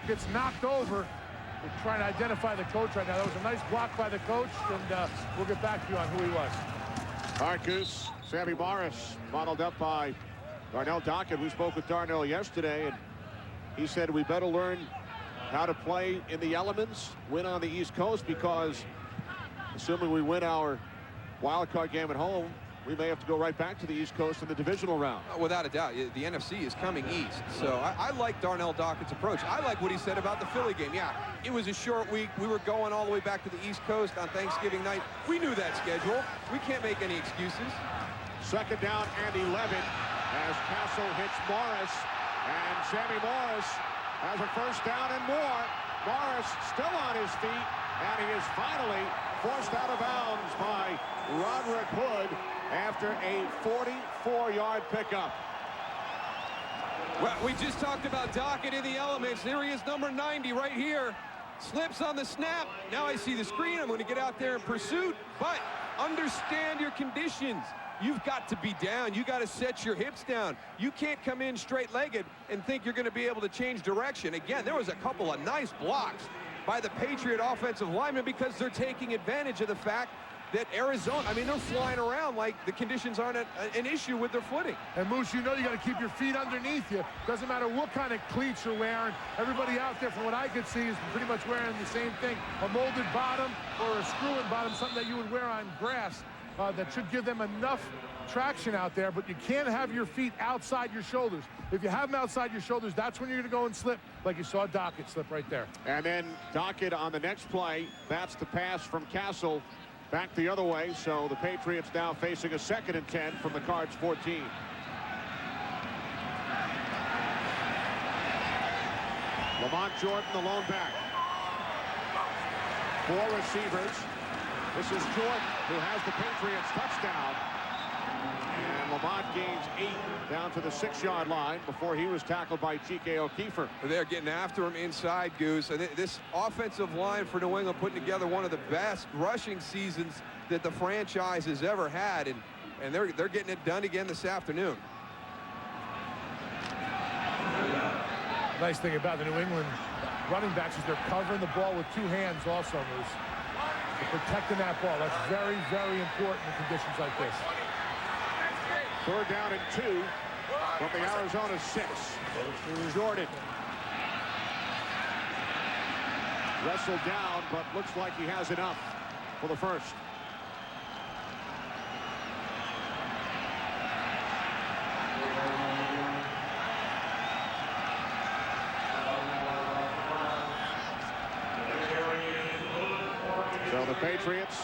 Gets knocked over. We're trying to identify the coach right now. That was a nice block by the coach, and we'll get back to you on who he was. All right, Goose. Sammy Morris modeled up by Darnell Dockett. We spoke with Darnell yesterday, and he said we better learn how to play in the elements, win on the East Coast, because assuming we win our wild card game at home, we may have to go right back to the East Coast in the divisional round. Without a doubt, the NFC is coming east. So I like Darnell Dockett's approach. I like what he said about the Philly game. Yeah, it was a short week. We were going all the way back to the East Coast on Thanksgiving night. We knew that schedule. We can't make any excuses. 2nd down and 11 as Cassel hits Morris. And Sammy Morris has a first down and more. Morris still on his feet, and he is finally forced out of bounds by Roderick Hood after a 44-yard pickup. Well, we just talked about Dockett in the elements. There he is, number 90 right here. Slips on the snap. Now I see the screen. I'm going to get out there in pursuit, but understand your conditions. You've got to be down. You got to set your hips down. You can't come in straight-legged and think you're going to be able to change direction. Again, there was a couple of nice blocks by the Patriot offensive linemen because they're taking advantage of the fact that Arizona, I mean, they're flying around like the conditions aren't an issue with their footing. And Moose, you know you got to keep your feet underneath you. Doesn't matter what kind of cleats you're wearing. Everybody out there, from what I could see, is pretty much wearing the same thing. A molded bottom or a screw-in bottom, something that you would wear on grass that should give them enough traction out there, but you can't have your feet outside your shoulders. If you have them outside your shoulders, that's when you're going to go and slip, like you saw Dockett slip right there. And then Dockett on the next play. That's the pass from Cassel back the other way. So the Patriots now facing a 2nd and 10 from the Cards 14. Lamont Jordan, the lone back. 4 receivers. This is Jordan, who has the Patriots touchdown. And Lamont gains 8 down to the 6-yard line before he was tackled by T.K. O'Keefer. They're getting after him inside, Goose. And this offensive line for New England putting together one of the best rushing seasons that the franchise has ever had. And they're getting it done again this afternoon. Nice thing about the New England running backs is they're covering the ball with 2 hands also, Moose. They're protecting that ball. That's very, very important in conditions like this. 3rd down and 2 from the Arizona 6. Jordan. Wrestled down, but looks like he has enough for the first. So the Patriots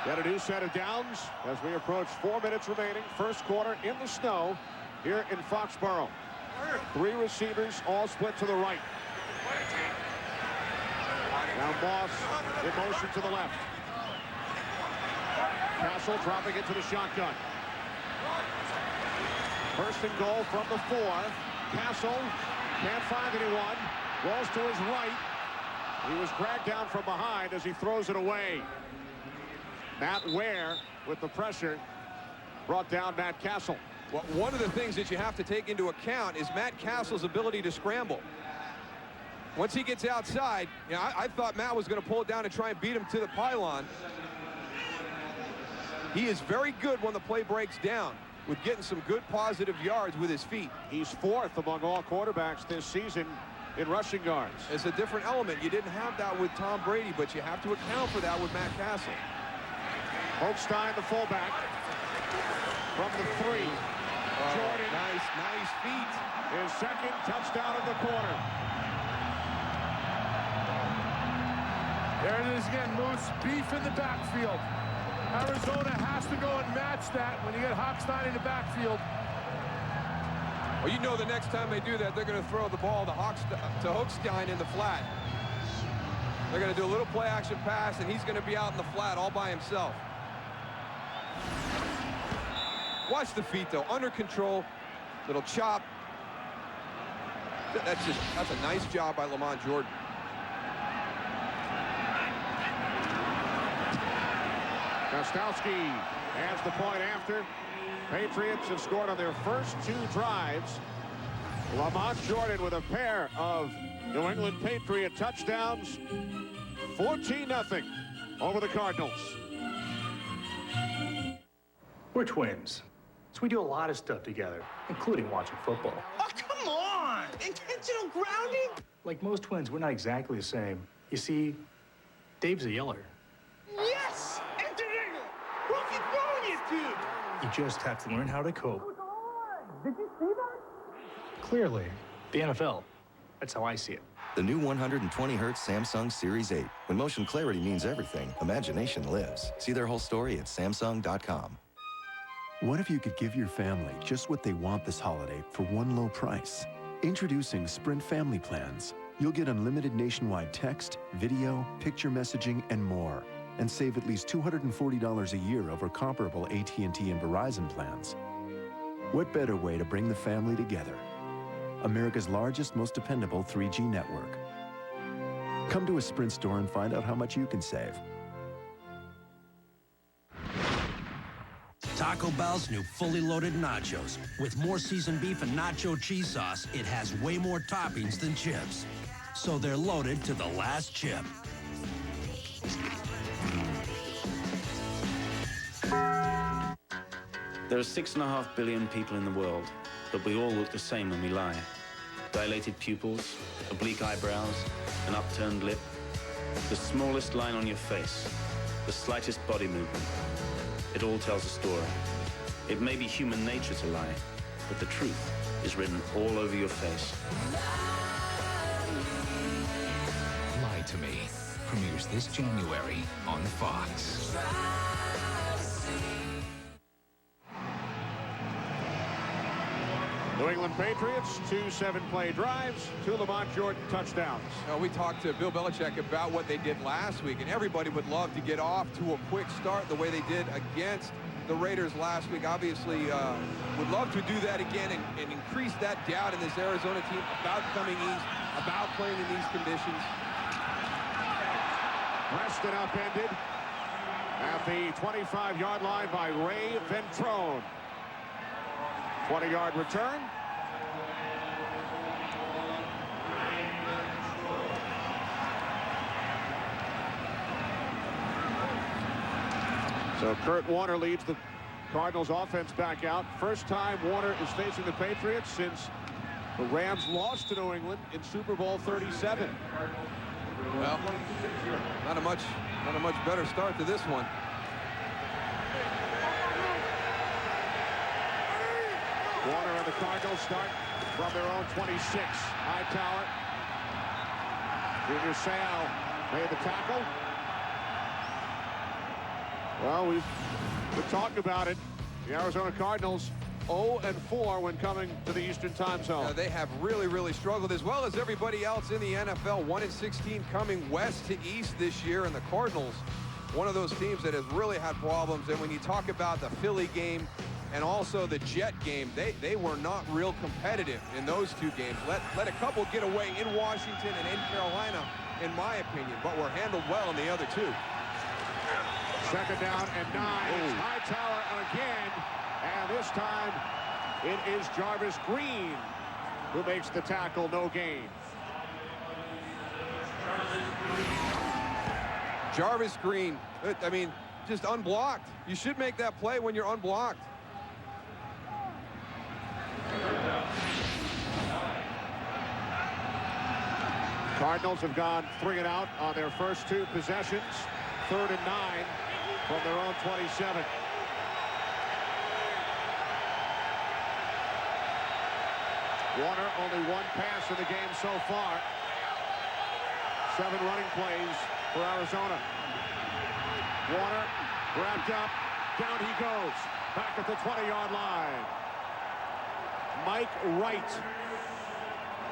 get a new set of downs as we approach 4 minutes remaining. First quarter in the snow here in Foxborough. 3 receivers, all split to the right. Now Moss in motion to the left. Cassel dropping into the shotgun. 1st and goal from the 4. Cassel can't find anyone. Rolls to his right. He was dragged down from behind as he throws it away. Matt Ware with the pressure brought down Matt Cassel. Well, one of the things that you have to take into account is Matt Cassel's ability to scramble. Once he gets outside, you know, I thought Matt was going to pull it down and try and beat him to the pylon. He is very good when the play breaks down with getting some good positive yards with his feet. He's 4th among all quarterbacks this season in rushing yards. It's a different element. You didn't have that with Tom Brady, but you have to account for that with Matt Cassel. Hochstein, the fullback, from the 3. Jordan, nice feet. His 2nd touchdown of the quarter. There it is again, Moose. Beef in the backfield. Arizona has to go and match that when you get Hochstein in the backfield. Well, you know the next time they do that, they're going to throw the ball to Hochstein in the flat. They're going to do a little play-action pass, and he's going to be out in the flat all by himself. Watch the feet, though. Under control. Little chop. That's a nice job by Lamont Jordan. Gostowski adds the point after. Patriots have scored on their first 2 drives. Lamont Jordan with a pair of New England Patriot touchdowns. 14-0 over the Cardinals. We're twins, so we do a lot of stuff together, including watching football. Oh, come on! Intentional grounding? Like most twins, we're not exactly the same. You see, Dave's a yeller. Yes! Rookie bonus, dude! You just have to learn how to cope. Did you see that? Clearly, the NFL. That's how I see it. The new 120Hz Samsung Series 8. When motion clarity means everything, imagination lives. See their whole story at Samsung.com. What if you could give your family just what they want this holiday for one low price? Introducing Sprint Family Plans. You'll get unlimited nationwide text, video, picture messaging, and more. And save at least $240 a year over comparable AT&T and Verizon plans. What better way to bring the family together? America's largest, most dependable 3G network. Come to a Sprint store and find out how much you can save. Taco Bell's new fully loaded nachos. With more seasoned beef and nacho cheese sauce, it has way more toppings than chips. So they're loaded to the last chip. There are 6.5 billion people in the world, but we all look the same when we lie. Dilated pupils, oblique eyebrows, an upturned lip, the smallest line on your face, the slightest body movement. It all tells a story. It may be human nature to lie, but the truth is written all over your face. Lie to Me premieres this January on Fox. New England Patriots, 2 7-play drives, 2 Lamont Jordan touchdowns. We talked to Bill Belichick about what they did last week, and everybody would love to get off to a quick start the way they did against the Raiders last week. Obviously, would love to do that again and increase that doubt in this Arizona team about coming east, about playing in these conditions. Preston upended at the 25-yard line by Ray Ventrone. 20-yard return. So Kurt Warner leads the Cardinals offense back out. First time Warner is facing the Patriots since the Rams lost to New England in Super Bowl 37. Well, not a much better start to this one. Warner and the Cardinals start from their own 26. Hightower. Junior Seau made the tackle. Well, we've talked about it. The Arizona Cardinals 0-4 when coming to the Eastern Time Zone. They have really struggled, as well as everybody else in the NFL. 1-16 coming west to east this year, and the Cardinals, one of those teams that has really had problems. And when you talk about the Philly game and also the Jet game, they were not real competitive in those two games. Let a couple get away in Washington and in Carolina, in my opinion, but were handled well in the other two. Second down and 9. Hightower again, and this time it is Jarvis Green who makes the tackle. No gain. Jarvis Green, I mean, just unblocked. You should make that play when you're unblocked. Cardinals have gone 3 and out on their first 2 possessions. 3rd and 9 from their own 27. Warner only 1 pass in the game so far. 7 running plays for Arizona. Warner wrapped up. Down he goes. Back at the 20-yard line. Mike Wright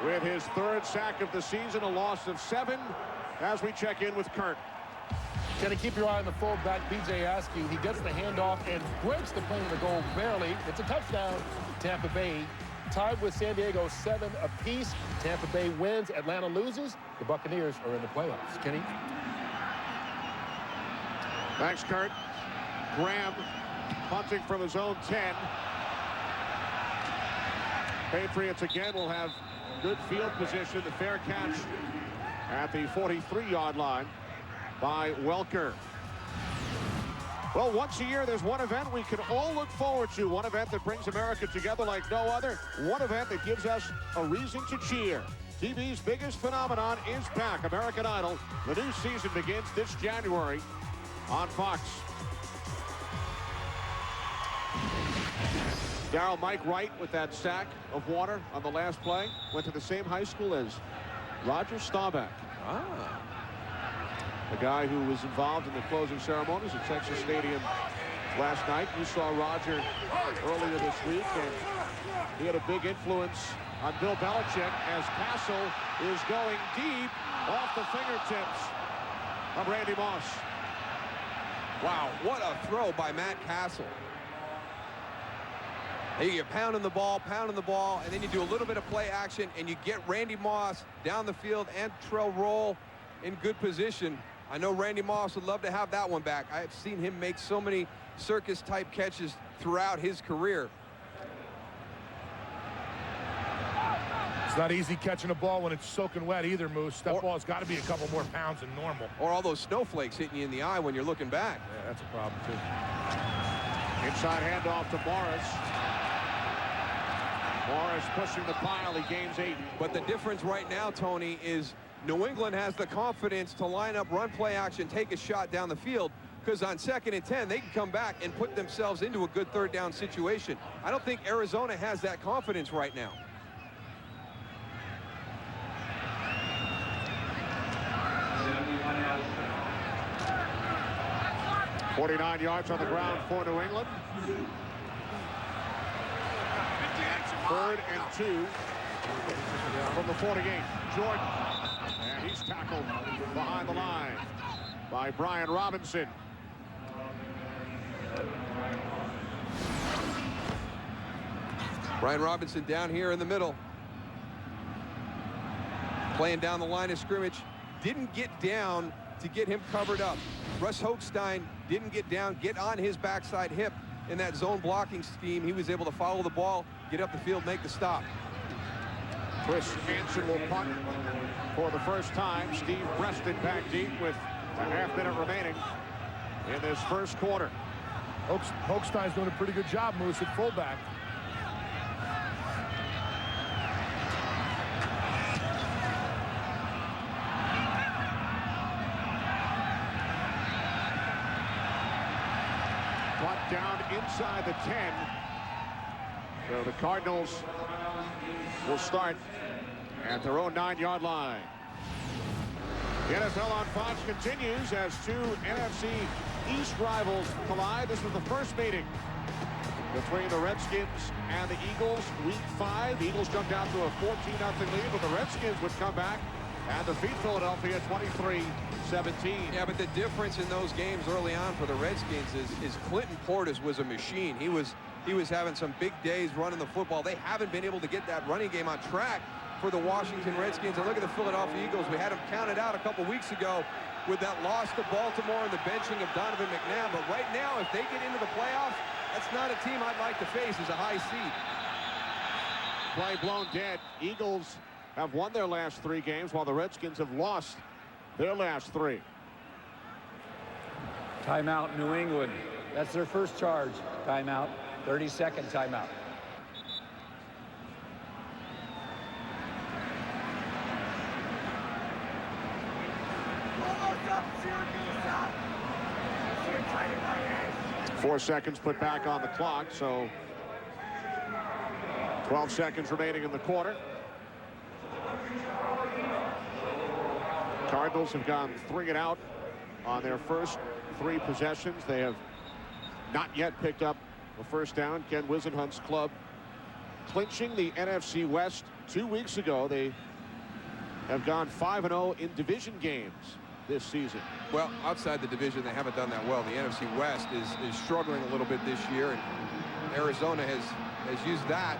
with his 3rd sack of the season, a loss of 7 as we check in with Kurt. Got to keep your eye on the fullback, B.J. Askew. He gets the handoff and breaks the plane of the goal barely. It's a touchdown. Tampa Bay tied with San Diego 7 apiece. Tampa Bay wins. Atlanta loses. The Buccaneers are in the playoffs. Kenny? Thanks, Kurt. Graham punting from his own 10. Patriots again will have good field position. The fair catch at the 43-yard line by Welker. Well, once a year, there's one event we can all look forward to. One event that brings America together like no other. One event that gives us a reason to cheer. TV's biggest phenomenon is back. American Idol. The new season begins this January on Fox. Darryl, Mike Wright with that sack of Warner on the last play. Went to the same high school as Roger Staubach. The guy who was involved in the closing ceremonies at Texas Stadium last night. You saw Roger earlier this week, and he had a big influence on Bill Belichick as Cassel is going deep off the fingertips of Randy Moss. Wow, what a throw by Matt Cassel. You're pounding the ball, and then you do a little bit of play action, and you get Randy Moss down the field and Trell Roll in good position. I know Randy Moss would love to have that one back. I've seen him make so many circus-type catches throughout his career. It's not easy catching a ball when it's soaking wet either, Moose. That ball's got to be a couple more pounds than normal. Or all those snowflakes hitting you in the eye when you're looking back. Yeah, that's a problem, too. Inside handoff to Morris. Morris pushing the pile. He gains 8. But the difference right now, Tony, is New England has the confidence to line up, run play action, take a shot down the field, because on 2nd and 10, they can come back and put themselves into a good 3rd down situation. I don't think Arizona has that confidence right now. .49 yards on the ground for New England. 3rd and 2 from the 48. Jordan. And he's tackled behind the line by Brian Robinson. Brian Robinson down here in the middle. Playing down the line of scrimmage. Didn't get down to get him covered up. Russ Hochstein didn't get down, get on his backside hip in that zone blocking scheme. He was able to follow the ball, get up the field, make the stop. Chris Hansen will punt for the first time. Steve Preston back deep with a half-minute remaining in this first quarter. Hochstein's doing a pretty good job, Moose, at fullback. Punt down inside the 10. So the Cardinals will start at their own 9-yard line. The NFL on Fox continues as 2 NFC East rivals collide. This was the first meeting between the Redskins and the Eagles. Week 5, the Eagles jumped out to a 14-0 lead, but the Redskins would come back and defeat Philadelphia 23-17. Yeah, but the difference in those games early on for the Redskins is Clinton Portis was a machine. He was having some big days running the football. They haven't been able to get that running game on track for the Washington Redskins. And look at the Philadelphia Eagles. We had them counted out a couple weeks ago with that loss to Baltimore and the benching of Donovan McNabb. But right now, if they get into the playoffs, that's not a team I'd like to face as a high seed. Play blown dead. Eagles have won their last 3 games, while the Redskins have lost their last 3. Timeout, New England. That's their first charge. Timeout. 30-second timeout. Four seconds put back on the clock, so 12 seconds remaining in the quarter. Cardinals have gone 3 and out on their first 3 possessions. They have not yet picked up a first down. Ken Wisenhunt's club clinching the NFC West 2 weeks ago. They have gone 5-0 in division games this season. Well, outside the division, they haven't done that well. The NFC West is struggling a little bit this year, and Arizona has used that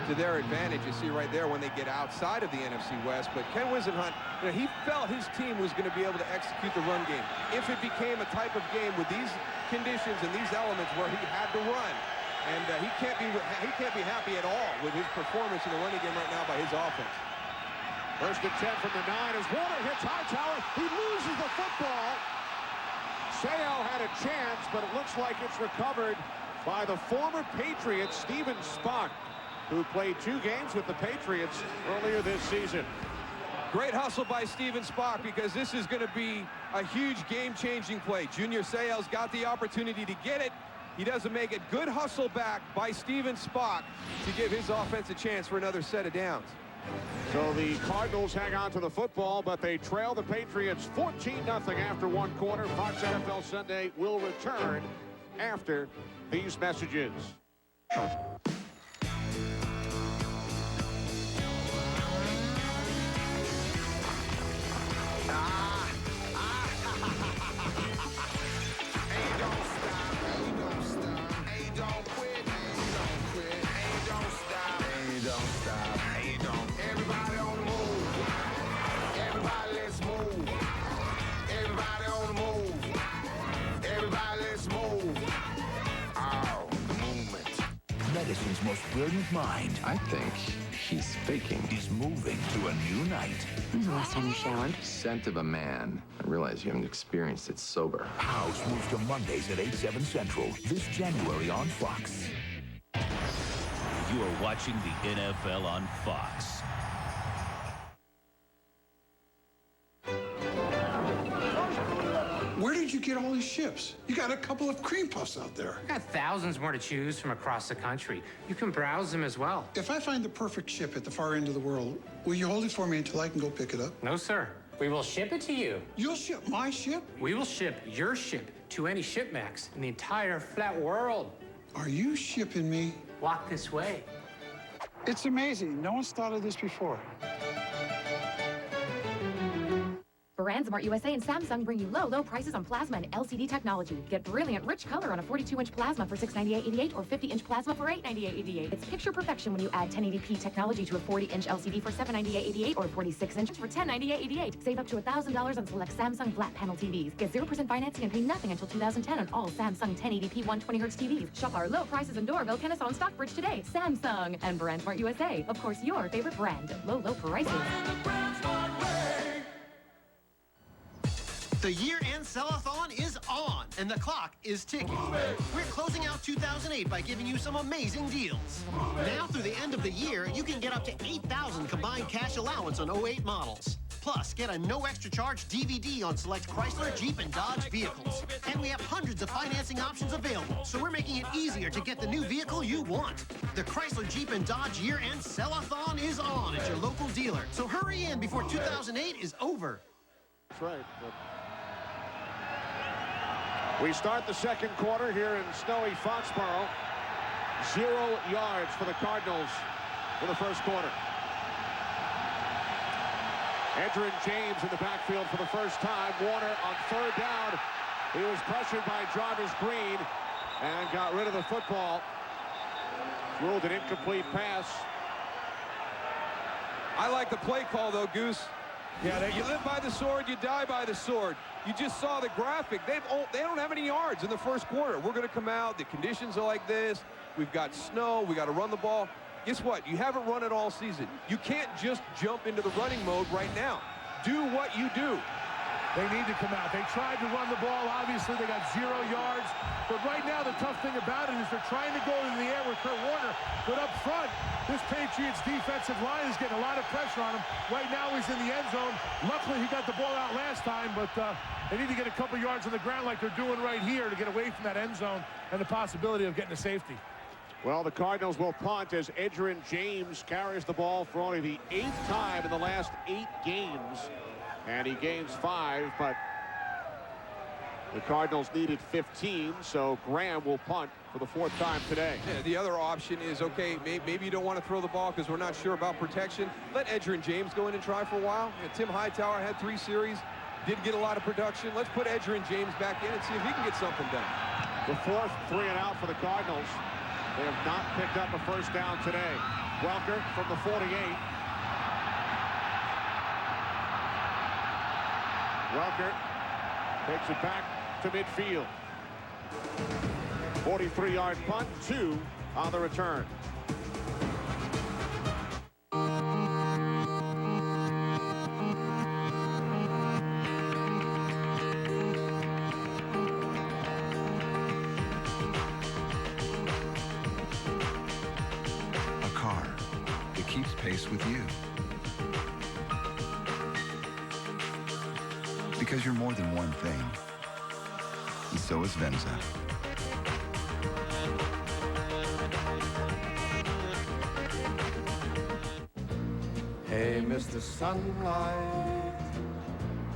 to their advantage. You see right there when they get outside of the NFC West. But Ken Wisenhunt, he felt his team was going to be able to execute the run game. If it became a type of game with these conditions and these elements where he had to run, and he can't be happy at all with his performance in the running game right now by his offense. First and 10 from the 9 as Warner hits Hightower. He loses the football. Mayo had a chance, but it looks like it's recovered by the former Patriot Stephen Spach, who played 2 games with the Patriots earlier this season. Great hustle by Stephen Spach, because this is going to be a huge game-changing play. Junior Seau's got the opportunity to get it. He doesn't make it. Good hustle back by Stephen Spach to give his offense a chance for another set of downs. So the Cardinals hang on to the football, but they trail the Patriots 14-0 after 1 quarter. Fox NFL Sunday will return after these messages. medicine's most brilliant mind. I think he's faking. Is moving to a new night. When's the last time you showered? Scent of a man. I realize you haven't experienced it sober. House moves to Mondays at 8/7 Central this January on Fox. You are watching the NFL on Fox. Where did you get all these ships? You got a couple of cream puffs out there. I got thousands more to choose from across the country. You can browse them as well. If I find the perfect ship at the far end of the world, will you hold it for me until I can go pick it up? No, sir. We will ship it to you. You'll ship my ship? We will ship your ship to any shipmax in the entire flat world. Are you shipping me? Walk this way. It's amazing. No one's thought of this before. BrandsMart USA and Samsung bring you low prices on plasma and LCD technology. Get brilliant, rich color on a 42-inch plasma for $698.88 or 50-inch plasma for $898.88. It's picture perfection when you add 1080p technology to a 40-inch LCD for $798.88 or 46-inch for $1098.88. Save up to $1,000 on select Samsung flat panel TVs. Get 0% financing and pay nothing until 2010 on all Samsung 1080p 120Hz TVs. Shop our low prices in Doraville, Kennesaw, and Stockbridge today. Samsung and BrandsMart USA. Of course, your favorite brand. Low prices. The year-end sell-a-thon is on, and the clock is ticking. We're closing out 2008 by giving you some amazing deals. Now through the end of the year, you can get up to $8,000 combined cash allowance on 08 models. Plus, get a no extra charge DVD on select Chrysler, Jeep, and Dodge vehicles. And we have hundreds of financing options available, so we're making it easier to get the new vehicle you want. The Chrysler, Jeep, and Dodge year-end sell-a-thon is on at your local dealer. So hurry in before 2008 is over. That's right. We start the second quarter here in snowy Foxborough. 0 yards for the Cardinals for the first quarter. Edgerrin James in the backfield for the first time. Warner on third down. He was pressured by Jarvis Green and got rid of the football. Ruled an incomplete pass. I like the play call, though, Goose. Yeah, you live by the sword, you die by the sword. You just saw the graphic. They don't have any yards in the first quarter. We're going to come out. The conditions are like this. We've got snow. We got to run the ball. Guess what? You haven't run it all season. You can't just jump into the running mode right now. Do what you do. They need to come out. They tried to run the ball. Obviously, they got 0 yards. But right now, the tough thing about it is they're trying to go in the air with Kurt Warner. But up front, this Patriots defensive line is getting a lot of pressure on him. Right now, he's in the end zone. Luckily, he got the ball out last time, but they need to get a couple yards on the ground like they're doing right here to get away from that end zone and the possibility of getting a safety. Well, the Cardinals will punt as Edgerrin James carries the ball for only the 8th time in the last 8 games. And he gains 5, but the Cardinals needed 15, so Graham will punt for the 4th time today. Yeah, the other option is, okay, maybe you don't want to throw the ball because we're not sure about protection. Let Edgerrin James go in and try for a while. Tim Hightower had 3 series, did get a lot of production. Let's put Edgerrin James back in and see if he can get something done. The 4th 3 and out for the Cardinals. They have not picked up a first down today. Welker from the 48. Welker takes it back to midfield. 43-yard punt, 2 on the return. A car that keeps pace with you. Because you're more than one thing. And so is Venza. Hey, Mr. Sunlight,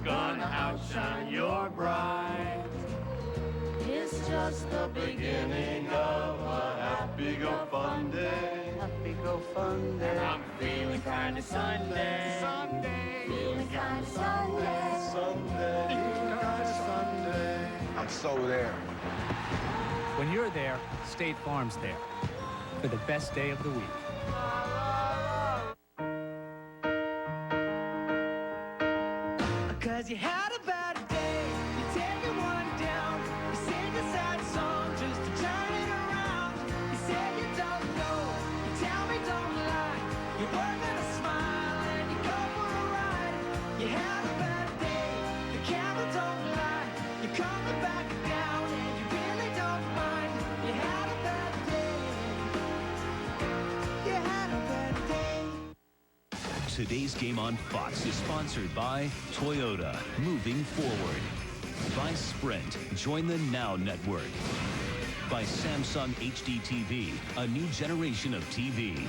gonna outshine your bright. It's just the beginning of a happy go fun day. Happy go fun day. And I'm feeling kind of Sunday. Sunday. Feeling kind of Sunday. Sunday. Feeling kind of Sunday. I'm so there. When you're there, State Farm's there for the best day of the week. Cause you had a bad day, you take one down, you sing a sad song just to turn it around. You say you don't know Today's game on Fox is sponsored by Toyota, moving forward. By Sprint, join the Now Network. By Samsung HD TV, a new generation of TV.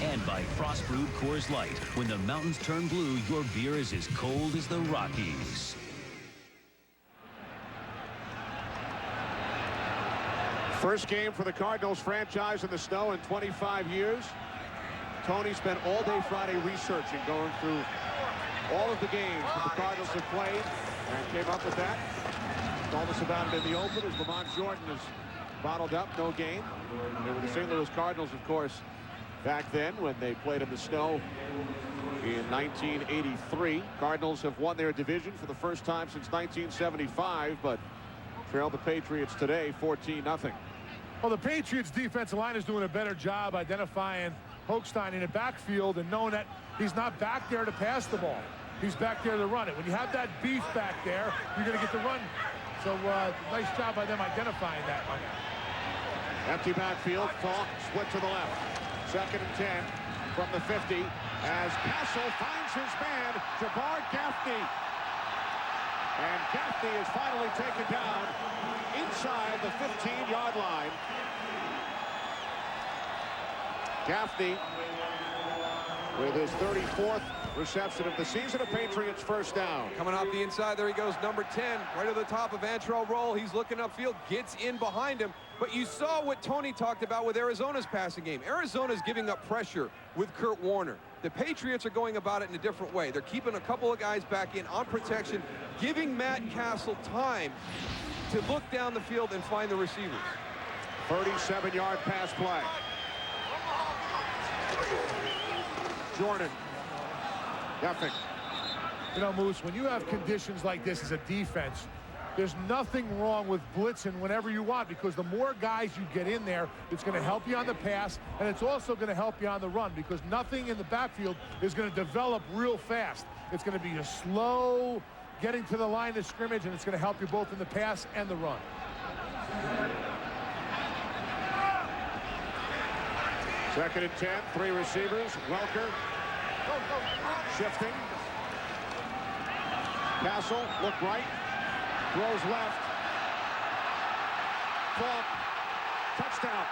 And by Frost Brewed Coors Light. When the mountains turn blue, your beer is as cold as the Rockies. First game for the Cardinals franchise in the snow in 25 years. Tony spent all day Friday researching, going through all of the games that the Cardinals have played, and came up with that. Told us about it in the open as Lamont Jordan is bottled up, no game. They were the St. Louis Cardinals, of course, back then when they played in the snow in 1983. Cardinals have won their division for the first time since 1975, but trail the Patriots today 14-0. Well, the Patriots defensive line is doing a better job identifying Hochstein in the backfield and knowing that he's not back there to pass the ball. He's back there to run it. When you have that beef back there, you're going to get the run. So nice job by them identifying that one. Empty backfield. Falk split to the left. 2nd and 10 from the 50 as Cassel finds his man, Jabbar Gaffney. And Gaffney is finally taken down inside the 15-yard line. Gaffney with his 34th reception of the season, a Patriots first down. Coming off the inside, there he goes, number 10, right to the top of Antrell Roll. He's looking upfield, gets in behind him. But you saw what Tony talked about with Arizona's passing game. Arizona's giving up pressure with Kurt Warner. The Patriots are going about it in a different way. They're keeping a couple of guys back in on protection, giving Matt Cassel time to look down the field and find the receivers. 37-yard pass play. Jordan. Nothing. You know, Moose, when you have conditions like this as a defense, there's nothing wrong with blitzing whenever you want, because the more guys you get in there, it's going to help you on the pass, and it's also going to help you on the run, because nothing in the backfield is going to develop real fast. It's going to be a slow getting to the line of scrimmage, and it's going to help you both in the pass and the run. Second and 10, 3 receivers. Welker shifting. Cassel, look right. Throws left. Falk. Touchdown.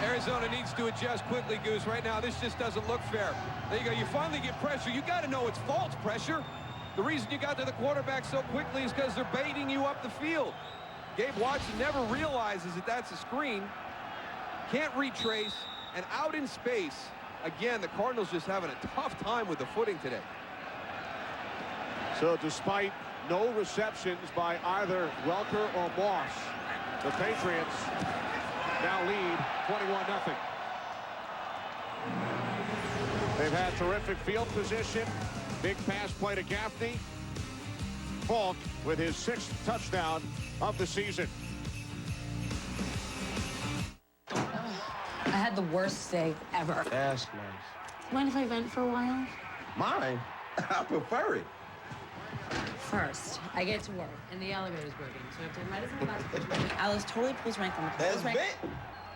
Arizona needs to adjust quickly, Goose. Right now, this just doesn't look fair. There you go. You finally get pressure. You got to know it's false pressure. The reason you got to the quarterback so quickly is because they're baiting you up the field. Gabe Watson never realizes that that's a screen. Can't retrace, and out in space. Again, the Cardinals just having a tough time with the footing today. So despite no receptions by either Welker or Moss, the Patriots now lead 21-0. They've had terrific field position. Big pass play to Gaffney. Falk with his 6th touchdown of the season. I had the worst day ever. That's nice. Mind if I vent for a while? Mine? I prefer it. First, I get to work, and the elevator's broken, so I have to medicine. Alice totally pulls rank on the That's vent.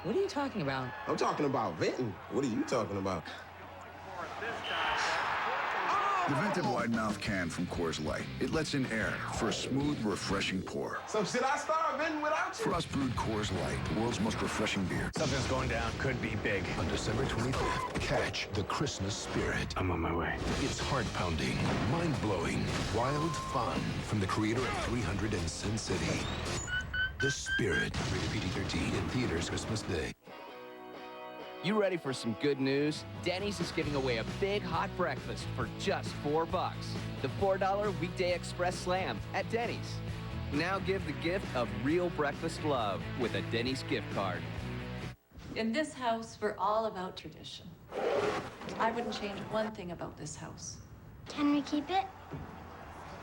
What are you talking about? I'm talking about venting. What are you talking about? The vented wide mouth can from Coors Light. It lets in air for a smooth, refreshing pour. So should I start venting without you? Frost brewed Coors Light, the world's most refreshing beer. Something's going down. Could be big. On December 25th, catch the Christmas spirit. I'm on my way. It's heart-pounding, mind-blowing, wild fun from the creator of 300 and Sin City. The Spirit. Rated PG-13 in theaters Christmas Day. You ready for some good news? Denny's is giving away a big hot breakfast for just $4. The $4 weekday express slam at Denny's. Now give the gift of real breakfast love with a Denny's gift card. In this house, we're all about tradition. I wouldn't change one thing about this house. Can we keep it?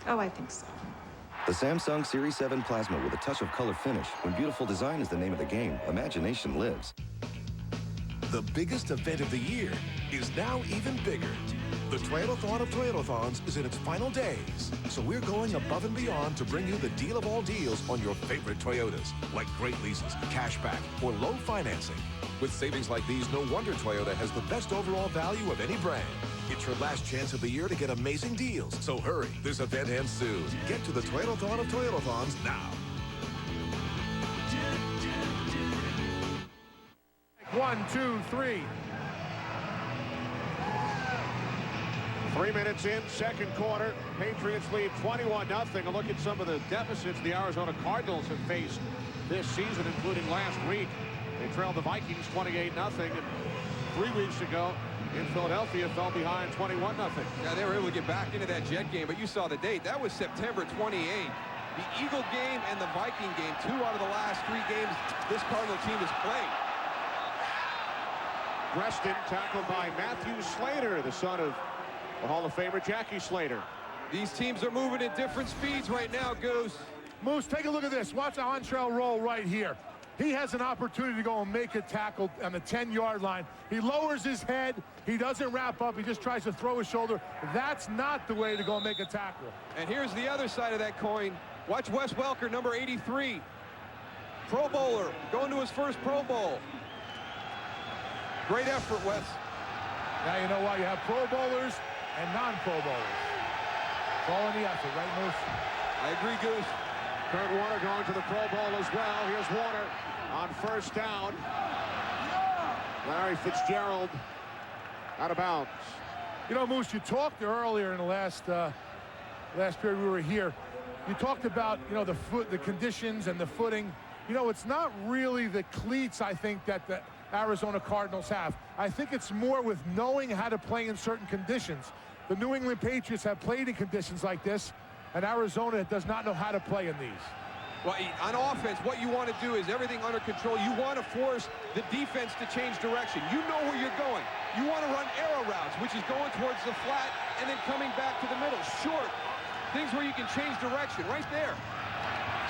Oh, I think so. The Samsung Series 7 Plasma with a touch of color finish. When beautiful design is the name of the game, imagination lives. The biggest event of the year is now even bigger. The Toyotathon of Toyotathons is in its final days, so we're going above and beyond to bring you the deal of all deals on your favorite Toyotas, like great leases, cashback, or low financing. With savings like these, no wonder Toyota has the best overall value of any brand. It's your last chance of the year to get amazing deals, so hurry. This event ends soon. Get to the Toyotathon of Toyotathons now. 1, 2, 3. 3 minutes in, second quarter. Patriots lead 21-0. A look at some of the deficits the Arizona Cardinals have faced this season, including last week. They trailed the Vikings 28-0. And 3 weeks ago in Philadelphia, fell behind 21-0. Yeah, they were able to get back into that Jet game, but you saw the date. That was September 28th. The Eagle game and the Viking game, 2 out of the last 3 games this Cardinal team has played. Preston tackled by Matthew Slater, the son of the Hall of Famer Jackie Slater. These teams are moving at different speeds right now, Goose. Moose, take a look at this. Watch the on-trail roll right here. He has an opportunity to go and make a tackle on the 10-yard line. He lowers his head. He doesn't wrap up. He just tries to throw his shoulder. That's not the way to go and make a tackle. And here's the other side of that coin. Watch Wes Welker, number 83. Pro Bowler, going to his first Pro Bowl. Great effort, Wes. Now you know why you have Pro Bowlers and non-Pro Bowlers. It's all in the effort, right, Moose? I agree, Goose. Kurt Warner going to the Pro Bowl as well. Here's Warner on first down. Larry Fitzgerald out of bounds. You know, Moose, you talked earlier in the last period we were here. You talked about, you know, the conditions and the footing. You know, it's not really the cleats, I think, that the Arizona Cardinals have. I think it's more with knowing how to play in certain conditions. The New England Patriots have played in conditions like this, and Arizona does not know how to play in these. Well, on offense, what you want to do is everything under control. You want to force the defense to change direction. You know where you're going. You want to run arrow routes, which is going towards the flat and then coming back to the middle. Short. Things where you can change direction. Right there.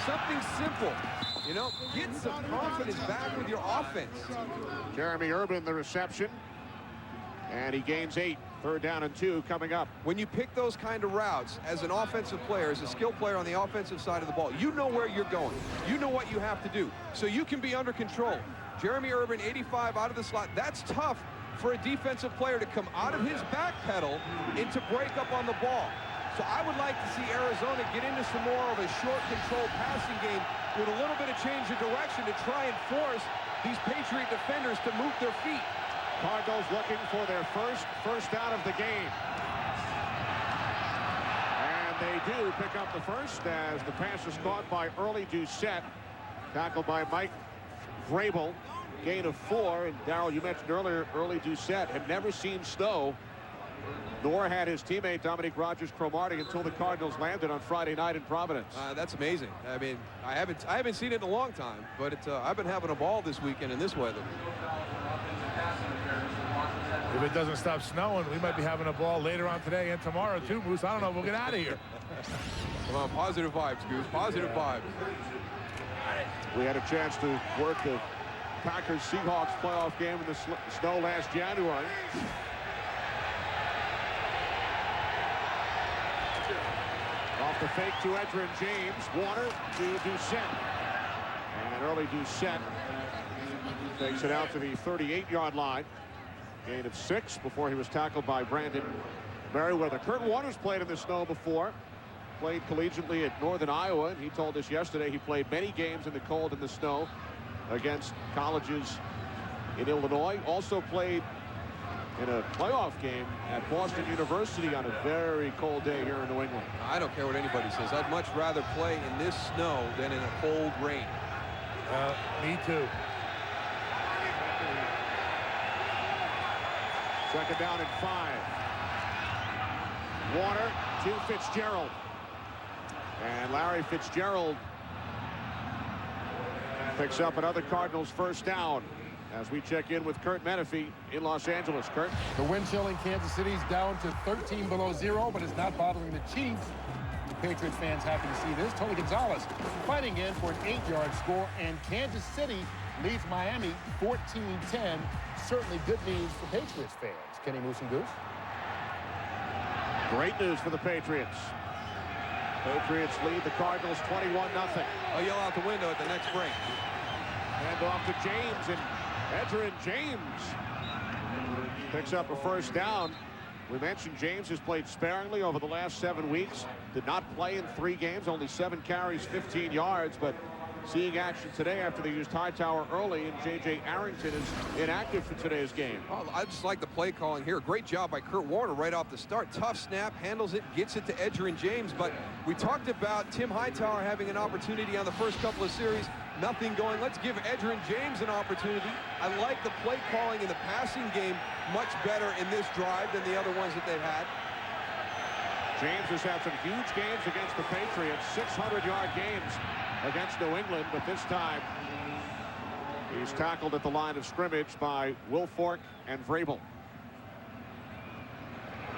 Something simple. You know, get some confidence back with your offense. Jeremy Urban, the reception. And he gains 8. 3rd down and 2 coming up. When you pick those kind of routes as an offensive player, as a skill player on the offensive side of the ball, you know where you're going. You know what you have to do. So you can be under control. Jeremy Urban, 85 out of the slot. That's tough for a defensive player to come out of his back pedal and to break up on the ball. So I would like to see Arizona get into some more of a short control passing game with a little bit of change of direction to try and force these Patriot defenders to move their feet. Cardinals looking for their first down of the game. And they do pick up the first as the pass is caught by Early Doucette. Tackled by Mike Vrabel. Gain of 4. And Darryl, you mentioned earlier, Early Doucette had never seen snow, nor had his teammate Dominique Rodgers-Cromartie until the Cardinals landed on Friday night in Providence. That's amazing. I mean, I haven't seen it in a long time, but I've been having a ball this weekend in this weather. If it doesn't stop snowing, we might be having a ball later on today and tomorrow too, Moose. I don't know if we'll get out of here. Come on, positive vibes, Goose. Positive vibes. We had a chance to work the Packers-Seahawks playoff game in the snow last January. Off the fake to Edgerrin James. Warner to Doucette. And Early Doucette takes it out to the 38-yard line. Gain of 6 before he was tackled by Brandon Merriweather. Kurt Warner's played in the snow before. Played collegiately at Northern Iowa, and he told us yesterday he played many games in the cold and the snow against colleges in Illinois. Also played in a playoff game at Boston University on a very cold day here in New England. I don't care what anybody says. I'd much rather play in this snow than in a cold rain. Me too. 2nd down and 5. Warner to Fitzgerald. And Larry Fitzgerald picks up another Cardinals first down as we check in with Kurt Menefee in Los Angeles. Kurt? The wind chill in Kansas City's down to 13 below 0, but it's not bothering the Chiefs. The Patriots fans happy to see this. Tony Gonzalez fighting in for an 8-yard score, and Kansas City leads Miami 14-10. Certainly good news for Patriots fans. Kenny Moose and Goose. Great news for the Patriots. Patriots lead the Cardinals 21-0. I'll yell out the window at the next break. Hand off to James, and Edgerrin James picks up a first down. We mentioned James has played sparingly over the last 7 weeks. Did not play in 3 games, only 7 carries, 15 yards, but seeing action today after they used Hightower early, and J.J. Arrington is inactive for today's game. Oh, I just like the play calling here. Great job by Kurt Warner right off the start. Tough snap, handles it, gets it to Edgerrin James. But we talked about Tim Hightower having an opportunity on the first couple of series. Nothing going. Let's give Edgerrin James an opportunity. I like the play calling in the passing game much better in this drive than the other ones that they've had. James has had some huge games against the Patriots, 600-yard games against New England, but this time he's tackled at the line of scrimmage by Wilfork and Vrabel.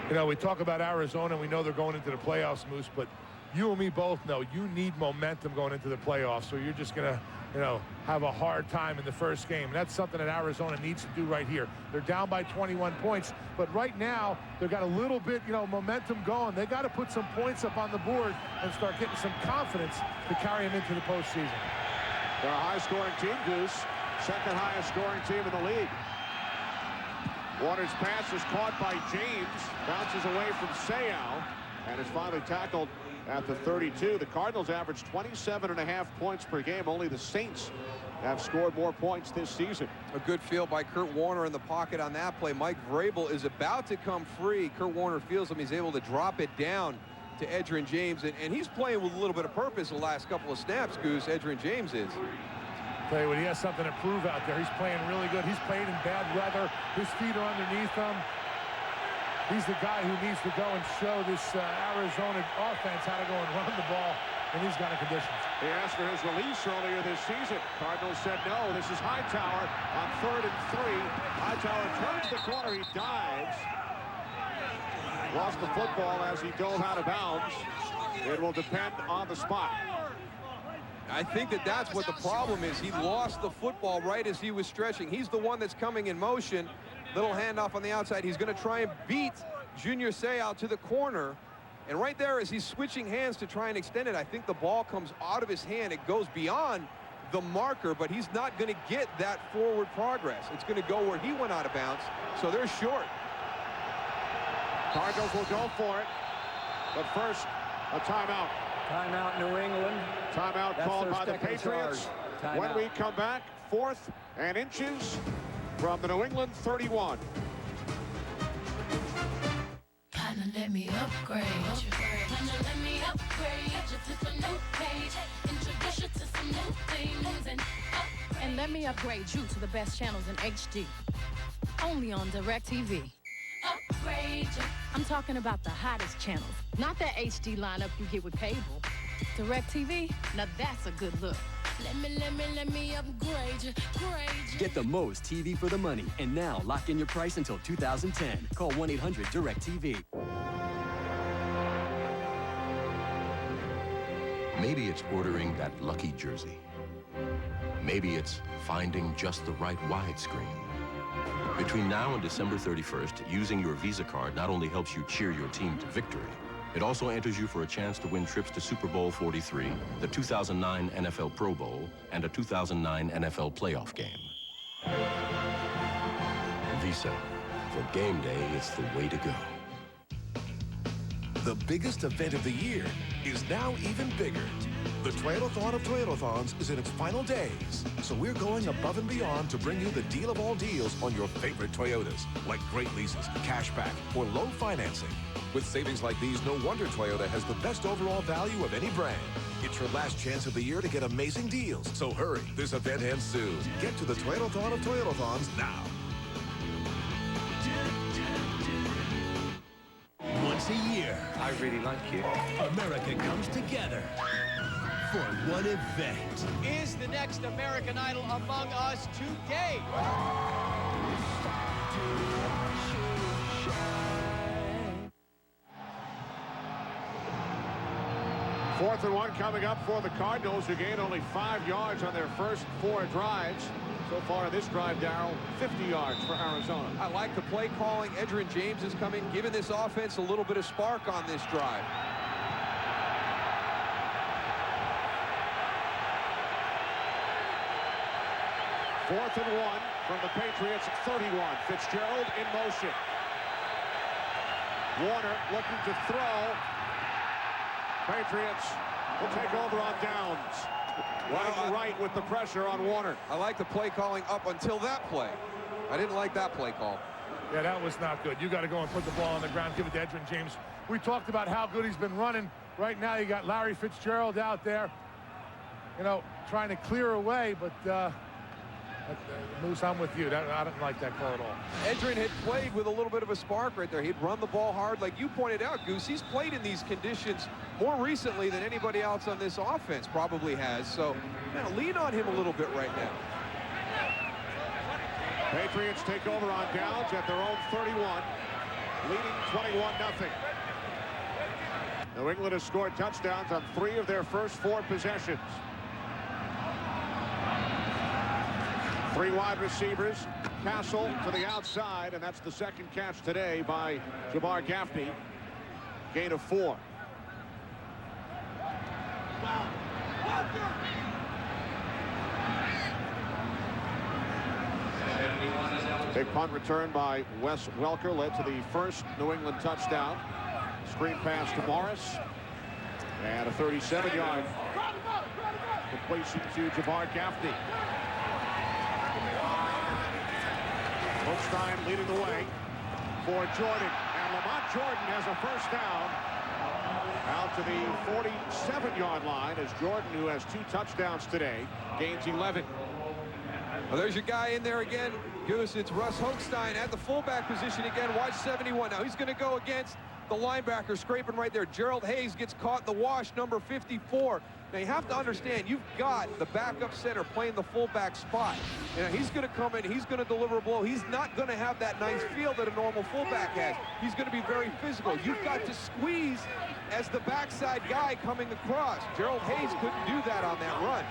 You know, we talk about Arizona, and we know they're going into the playoffs, Moose, but you and me both know you need momentum going into the playoffs, so you're just going to, you know, have a hard time in the first game. And that's something that Arizona needs to do right here. They're down by 21 points, but right now they've got a little bit, you know, momentum going. They got to put some points up on the board and start getting some confidence to carry them into the postseason. They're a high-scoring team, Goose. Second highest scoring team in the league. Warner's pass is caught by James, bounces away from Sayal, and is finally tackled at the 32. The Cardinals averaged 27.5 points per game. Only the Saints have scored more points this season. A good field by Kurt Warner in the pocket on that play. Mike Vrabel is about to come free. Kurt Warner feels him. He's able to drop it down to Edgerrin James, and he's playing with a little bit of purpose the last couple of snaps, Goose. Edgerrin James is. Tell you what, he has something to prove out there. He's playing really good. He's playing in bad weather. His feet are underneath him. He's the guy who needs to go and show this Arizona offense how to go and run the ball in these kind of conditions. He asked for his release earlier this season. Cardinals said no. This is Hightower on 3rd and 3. Hightower turns the corner. He dives. Lost the football as he dove out of bounds. It will depend on the spot. I think that's what the problem is. He lost the football right as he was stretching. He's the one that's coming in motion. Little handoff on the outside. He's going to try and beat Junior Seau to the corner. And right there, as he's switching hands to try and extend it, I think the ball comes out of his hand. It goes beyond the marker, but he's not going to get that forward progress. It's going to go where he went out of bounds. So they're short. Cardinals will go for it. But first, a timeout. Timeout, New England. Timeout called by the Patriots. When we come back, 4th and inches from the New England 31. Kinda let me upgrade you. Kinda let me upgrade you to some new page. Introduce you to some new things and let me upgrade you to the best channels in HD. Only on DirecTV. Upgrade you. I'm talking about the hottest channels, not that HD lineup you get with cable. DirecTV, now that's a good look. Let me upgrade you, Get the most TV for the money, and now lock in your price until 2010. Call 1-800-DIRECTV. Maybe it's ordering that lucky jersey. Maybe it's finding just the right widescreen. Between now and December 31st, using your Visa card not only helps you cheer your team to victory, it also enters you for a chance to win trips to Super Bowl 43, the 2009 NFL Pro Bowl, and a 2009 NFL playoff game. Visa. For game day, it's the way to go. The biggest event of the year is now even bigger. The Toyotathon of Toyotathons is in its final days, so we're going above and beyond to bring you the deal of all deals on your favorite Toyotas, like great leases, cashback, or low financing. With savings like these, no wonder Toyota has the best overall value of any brand. It's your last chance of the year to get amazing deals, so hurry. This event ends soon. Get to the Toyotathon of Toyotathons now. Once a year, I really like you. America comes together for one event. Is the next American Idol among us today? 4th and 1 coming up for the Cardinals, who gained only 5 yards on their first 4 drives. So far in this drive, Darryl, 50 yards for Arizona. I like the play calling. Edgerrin James has come in, giving this offense a little bit of spark on this drive. Fourth and 1 from the Patriots 31. Fitzgerald in motion. Warner looking to throw. Patriots will take over on downs. Right with the pressure on Warner. I like the play calling up until that play. I didn't like that play call. Yeah, that was not good. You got to go and put the ball on the ground, give it to Edgerrin James. We talked about how good he's been running. Right now, you got Larry Fitzgerald out there, you know, trying to clear away, but Moose, I'm with you. I didn't like that call at all. Edgerrin had played with a little bit of a spark right there. He'd run the ball hard. Like you pointed out, Goose, he's played in these conditions more recently than anybody else on this offense probably has. So, lean on him a little bit right now. Patriots take over on downs at their own 31, leading 21-0. New England has scored touchdowns on 3 of their first 4 possessions. 3 wide receivers, Cassel to the outside, and that's the second catch today by Jabbar Gaffney. Gain of 4. Big punt return by Wes Welker led to the first New England touchdown. Screen pass to Morris, and a 37-yard completion to Jabbar Gaffney. Hochstein leading the way for Jordan, and Lamont Jordan has a first down out to the 47-yard line as Jordan, who has 2 touchdowns today, gains 11. Well, there's your guy in there again, Goose. It's Russ Hochstein at the fullback position again. Watch 71. Now he's going to go against the linebacker, scraping right there. Gerald Hayes gets caught in the wash, number 54. Now, you have to understand, you've got the backup center playing the fullback spot. And he's going to come in, he's going to deliver a blow. He's not going to have that nice feel that a normal fullback has. He's going to be very physical. You've got to squeeze as the backside guy coming across. Gerald Hayes couldn't do that on that run.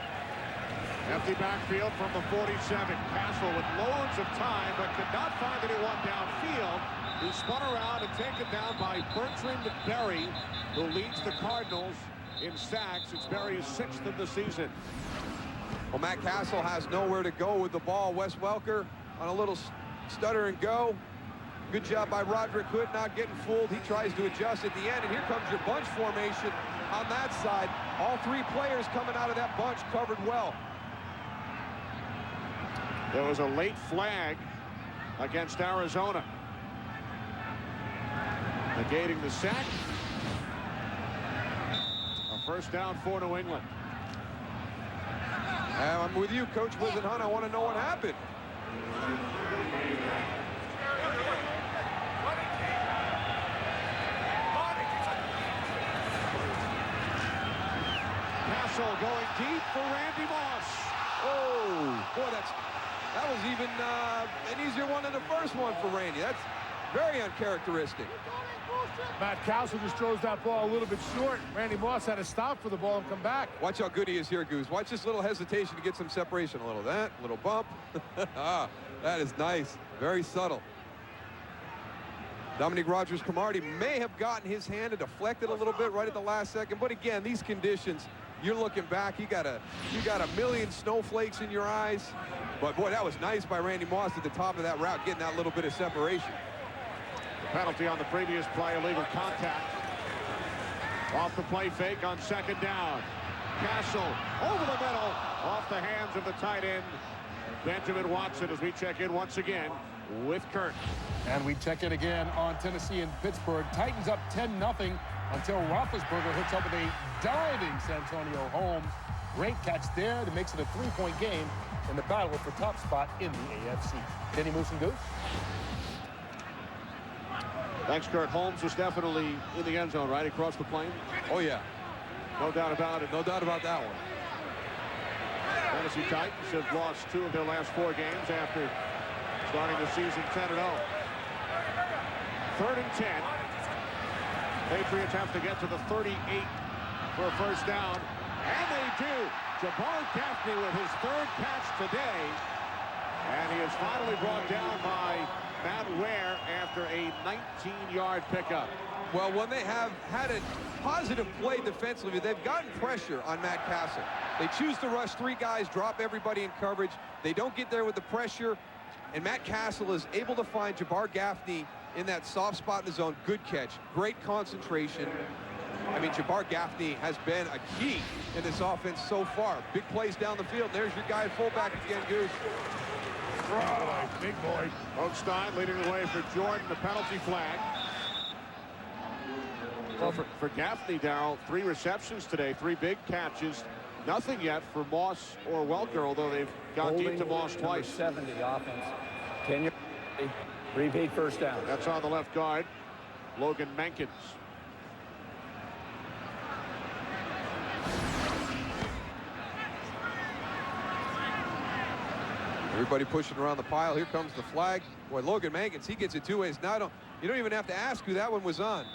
Empty backfield from the 47. Cassel with loads of time, but could not find anyone downfield. He spun around and taken down by Bertrand Berry, who leads the Cardinals in sacks. It's Berry's 6th of the season. Well, Matt Cassel has nowhere to go with the ball. Wes Welker on a little stutter and go. Good job by Roderick Hood not getting fooled. He tries to adjust at the end, and here comes your bunch formation on that side. All 3 players coming out of that bunch covered well. There was a late flag against Arizona, negating the sack. A first down for New England. I'm with you, Coach Wisenhunt. I want to know what happened. Cassel going deep for Randy Moss. Oh, boy, that was even an easier one than the first one for Randy. That's very uncharacteristic. Matt Cassel just throws that ball a little bit short. Randy Moss had to stop for the ball and come back. Watch how good he is here, Goose. Watch this little hesitation to get some separation. A little that, little bump. That is nice. Very subtle. Dominique Rodgers-Cromartie may have gotten his hand and deflected a little bit right at the last second. But again, these conditions, you're looking back, you got a million snowflakes in your eyes. But boy, that was nice by Randy Moss at the top of that route, getting that little bit of separation. Penalty on the previous play, illegal contact. Off the play fake on 2nd down. Cassel over the middle, off the hands of the tight end, Benjamin Watson, as we check in once again with Kurt. And we check in again on Tennessee and Pittsburgh. Titans up 10-0 until Roethlisberger hooks up with a diving Santonio Holmes. Great catch there that makes it a 3-point game in the battle for top spot in the AFC. Denny Moose and Goose. Thanks, Kurt. Holmes was definitely in the end zone, right across the plane. Oh, yeah. No doubt about it. No doubt about that one. Tennessee Titans have lost 2 of their last 4 games after starting the season 10-0. 3rd and 10. Patriots have to get to the 38 for a first down. And they do. Jabbar Gaffney with his third catch today. And he is finally brought down by Matt Ware after a 19-yard pickup. Well, when they have had a positive play defensively, they've gotten pressure on Matt Cassel. They choose to rush 3 guys, drop everybody in coverage. They don't get there with the pressure. And Matt Cassel is able to find Jabbar Gaffney in that soft spot in the zone. Good catch. Great concentration. I mean, Jabbar Gaffney has been a key in this offense so far. Big plays down the field. There's your guy at fullback again, Goose. Oh, big boy. Hochstein leading the way for Jordan, the penalty flag. Well, for Gaffney, Darrell, 3 receptions today, 3 big catches. Nothing yet for Moss or Welker, although they've gone deep to Moss twice. 70 offense. 10-yard, repeat first down. That's on the left guard, Logan Mankins. Everybody pushing around the pile. Here comes the flag. Boy, Logan Mankins, he gets it 2 ways. Now you don't even have to ask who that one was on.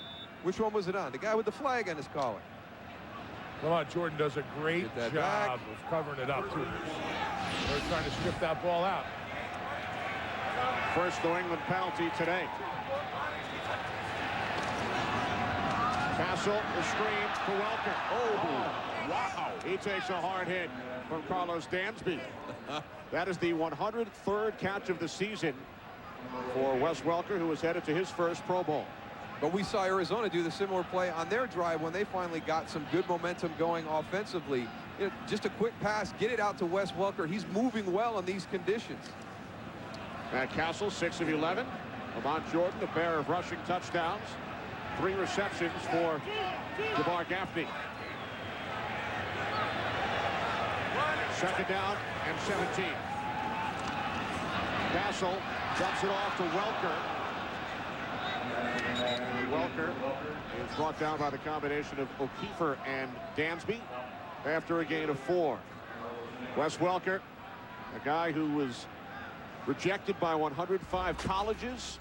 Which one was it on? The guy with the flag on his collar. Well, Jordan does a great job of covering it up, too. They're trying to strip that ball out. First New England penalty today. Cassel, the screen for Welker. Oh, wow. He takes a hard hit from Carlos Dansby. That is the 103rd catch of the season for Wes Welker, who was headed to his first Pro Bowl. But we saw Arizona do the similar play on their drive when they finally got some good momentum going offensively. Just a quick pass, get it out to Wes Welker. He's moving well in these conditions. Matt Cassel, 6 of 11. Lamont Jordan, a pair of rushing touchdowns. 3 receptions for Jabbar Gaffney. Second down and 17. Cassel dumps it off to Welker. Welker is brought down by the combination of O'Keefer and Dansby after a gain of 4. Wes Welker, a guy who was rejected by 105 colleges,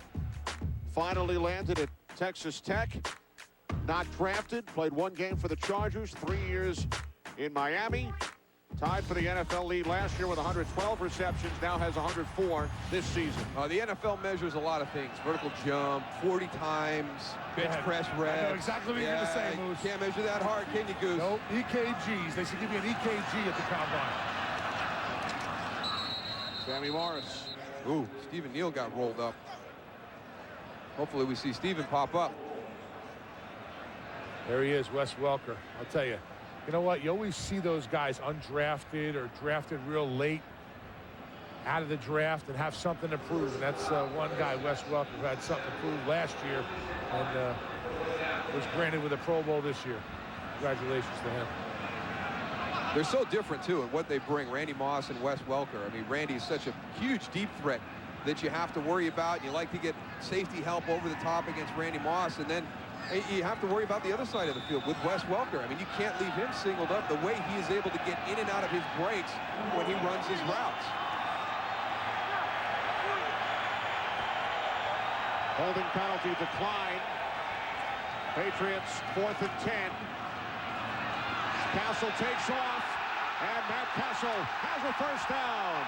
finally landed at Texas Tech, not drafted, played 1 game for the Chargers, 3 years in Miami, tied for the NFL lead last year with 112 receptions, now has 104 this season. The NFL measures a lot of things. Vertical jump, 40 times, bench press reps. I know exactly what you're going to say, Moose. Can't measure that hard, can you, Goose? No, EKGs. They should give you an EKG at the combine. Sammy Morris. Ooh, Stephen Neal got rolled up. Hopefully we see Stephen pop up. There he is, Wes Welker. I'll tell you. You know what? You always see those guys undrafted or drafted real late out of the draft and have something to prove. And that's one guy, Wes Welker, who had something to prove last year and was granted with a Pro Bowl this year. Congratulations to him. They're so different, too, in what they bring, Randy Moss and Wes Welker. I mean, Randy is such a huge deep threat that you have to worry about. You like to get safety help over the top against Randy Moss, and then you have to worry about the other side of the field with Wes Welker. I mean, you can't leave him singled up the way he is able to get in and out of his breaks when he runs his routes. Holding penalty decline. Patriots 4th and 10. Cassel takes off, and Matt Cassel has a first down.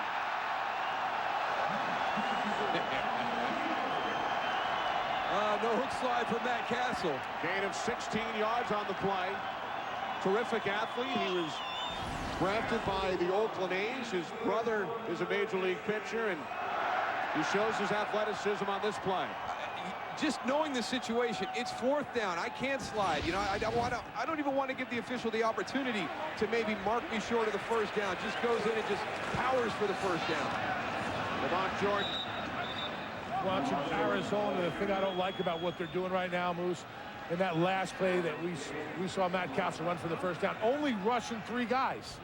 No hook slide from Matt Cassel. Gain of 16 yards on the play. Terrific athlete. He was drafted by the Oakland A's. His brother is a major league pitcher, and he shows his athleticism on this play. Just knowing the situation, it's 4th down. I can't slide. You know, I don't even want to give the official the opportunity to maybe mark me short of the first down. Just goes in and just powers for the first down. Lamont Jordan. Watching Arizona, the thing I don't like about what they're doing right now, Moose, in that last play that we saw Matt Cassel run for the first down, only rushing 3 guys.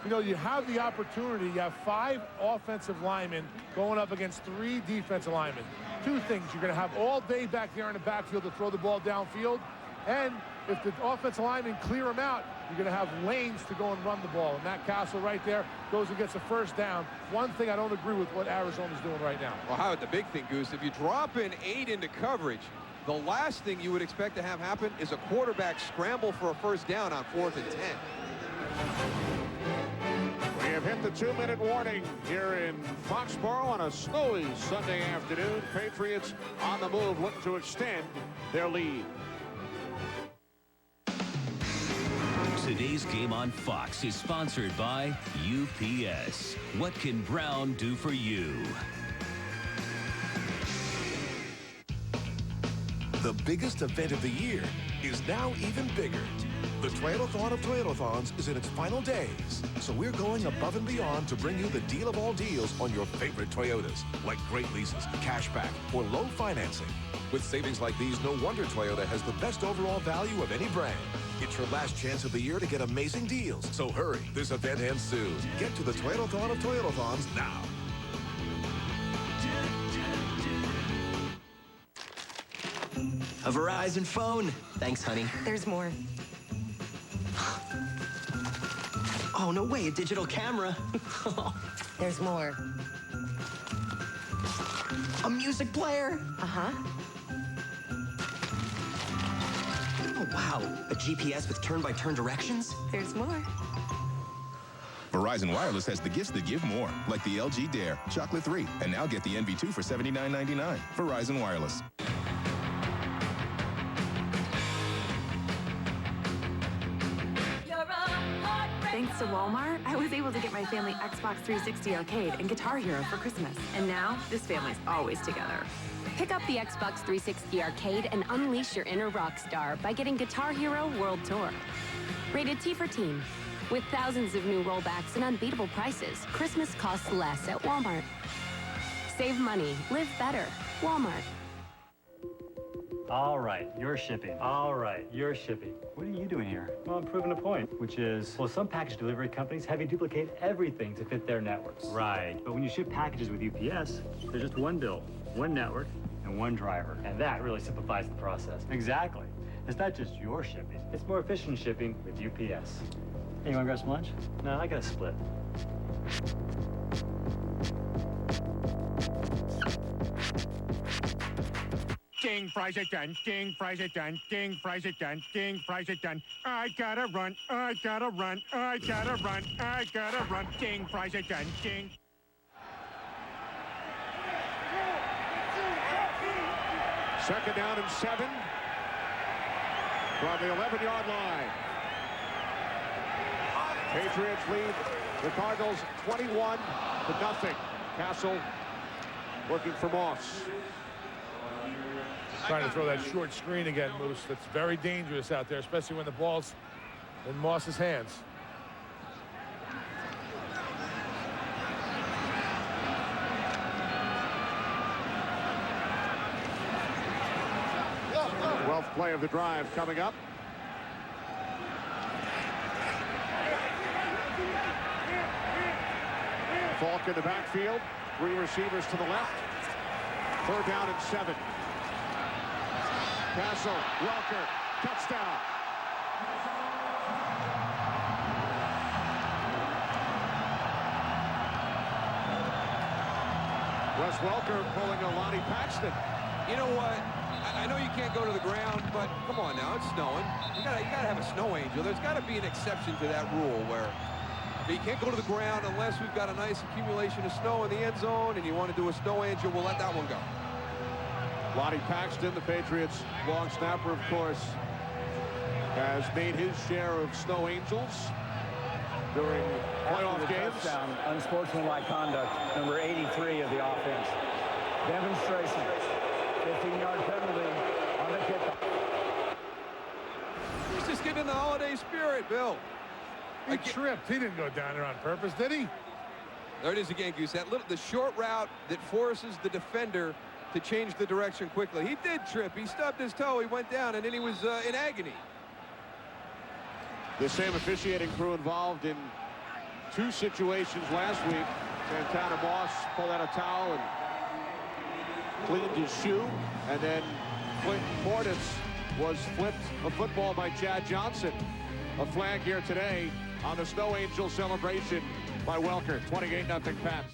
You know, you have the opportunity. You have 5 offensive linemen going up against 3 defensive linemen. 2 things. You're going to have all day back there in the backfield to throw the ball downfield. And if the offensive linemen clear them out, you're going to have lanes to go and run the ball. And Matt Cassel right there goes and gets a first down. One thing I don't agree with what Arizona's doing right now. Well, how about the big thing, Goose? If you drop in 8 into coverage, The last thing you would expect to have happen is a quarterback scramble for a first down on 4th and 10. We have hit the 2-minute warning here in Foxborough on a snowy Sunday afternoon. Patriots on the move, looking to extend their lead. Today's game on Fox is sponsored by UPS. What can Brown do for you? The biggest event of the year is now even bigger. The Toyotathon of Toyotathons is in its final days, so we're going above and beyond to bring you the deal of all deals on your favorite Toyotas, like great leases, cashback, or low financing. With savings like these, no wonder Toyota has the best overall value of any brand. It's your last chance of the year to get amazing deals, so hurry. This event ends soon. Get to the Toyotathon of Toyotathons now. A Verizon phone. Thanks, honey. There's more. Oh, no way, a digital camera. There's more. A music player. Uh-huh. Oh, wow, a GPS with turn-by-turn directions. There's more. Verizon Wireless has the gifts that give more, like the LG Dare, chocolate 3, and now get the NV2 for $79.99. Verizon Wireless. Thanks to Walmart, I was able to get my family Xbox 360 Arcade and Guitar Hero for Christmas. And now, this family's always together. Pick up the Xbox 360 Arcade and unleash your inner rock star by getting Guitar Hero World Tour. Rated T for Teen. With thousands of new rollbacks and unbeatable prices, Christmas costs less at Walmart. Save money. Live better. Walmart. All right, you're shipping. All right, you're shipping. What are you doing here? Well, I'm proving a point, which is, well, some package delivery companies have you duplicate everything to fit their networks. Right, but when you ship packages with UPS, there's just one bill, one network, and one driver. And that really simplifies the process. Exactly. It's not just your shipping. It's more efficient shipping with UPS. Hey, you want to grab some lunch? No, I got a split. Ding, fries it done. Ding, fries it done. Ding, fries it done. Ding, fries it done. I gotta run. I gotta run. I gotta run. I gotta run. Ding, fries it done. Ding. Second down and 7 from the 11-yard line. Patriots lead the Cardinals 21-0. Cassel working for Moss. Trying to throw that short screen again, Moose. That's very dangerous out there, especially when the ball's in Moss's hands. Twelfth play of the drive coming up. Falk in the backfield. 3 receivers to the left. 3rd down and 7. Cassel, Welker, touchdown. Russ Welker pulling a Lonnie Paxton. You know what? I know you can't go to the ground, but come on now, it's snowing. You gotta have a snow angel. There's got to be an exception to that rule where you can't go to the ground unless we've got a nice accumulation of snow in the end zone, and you want to do a snow angel, we'll let that one go. Lonnie Paxton, the Patriots' long snapper, of course, has made his share of snow angels during playoff games. Touchdown, unsportsmanlike conduct, number 83 of the offense. Demonstration, 15-yard penalty on the kickoff. He's just getting in the holiday spirit, Bill. He tripped. He didn't go down there on purpose, did he? There it is again, Goose. The short route that forces the defender to change the direction quickly. He did trip. He stubbed his toe. He went down, and then he was in agony. The same officiating crew involved in 2 situations last week. Santana Moss pulled out a towel and cleaned his shoe, and then Clint Portis was flipped a football by Chad Johnson. A flag here today on the Snow Angel celebration by Welker. 28-0 Pats.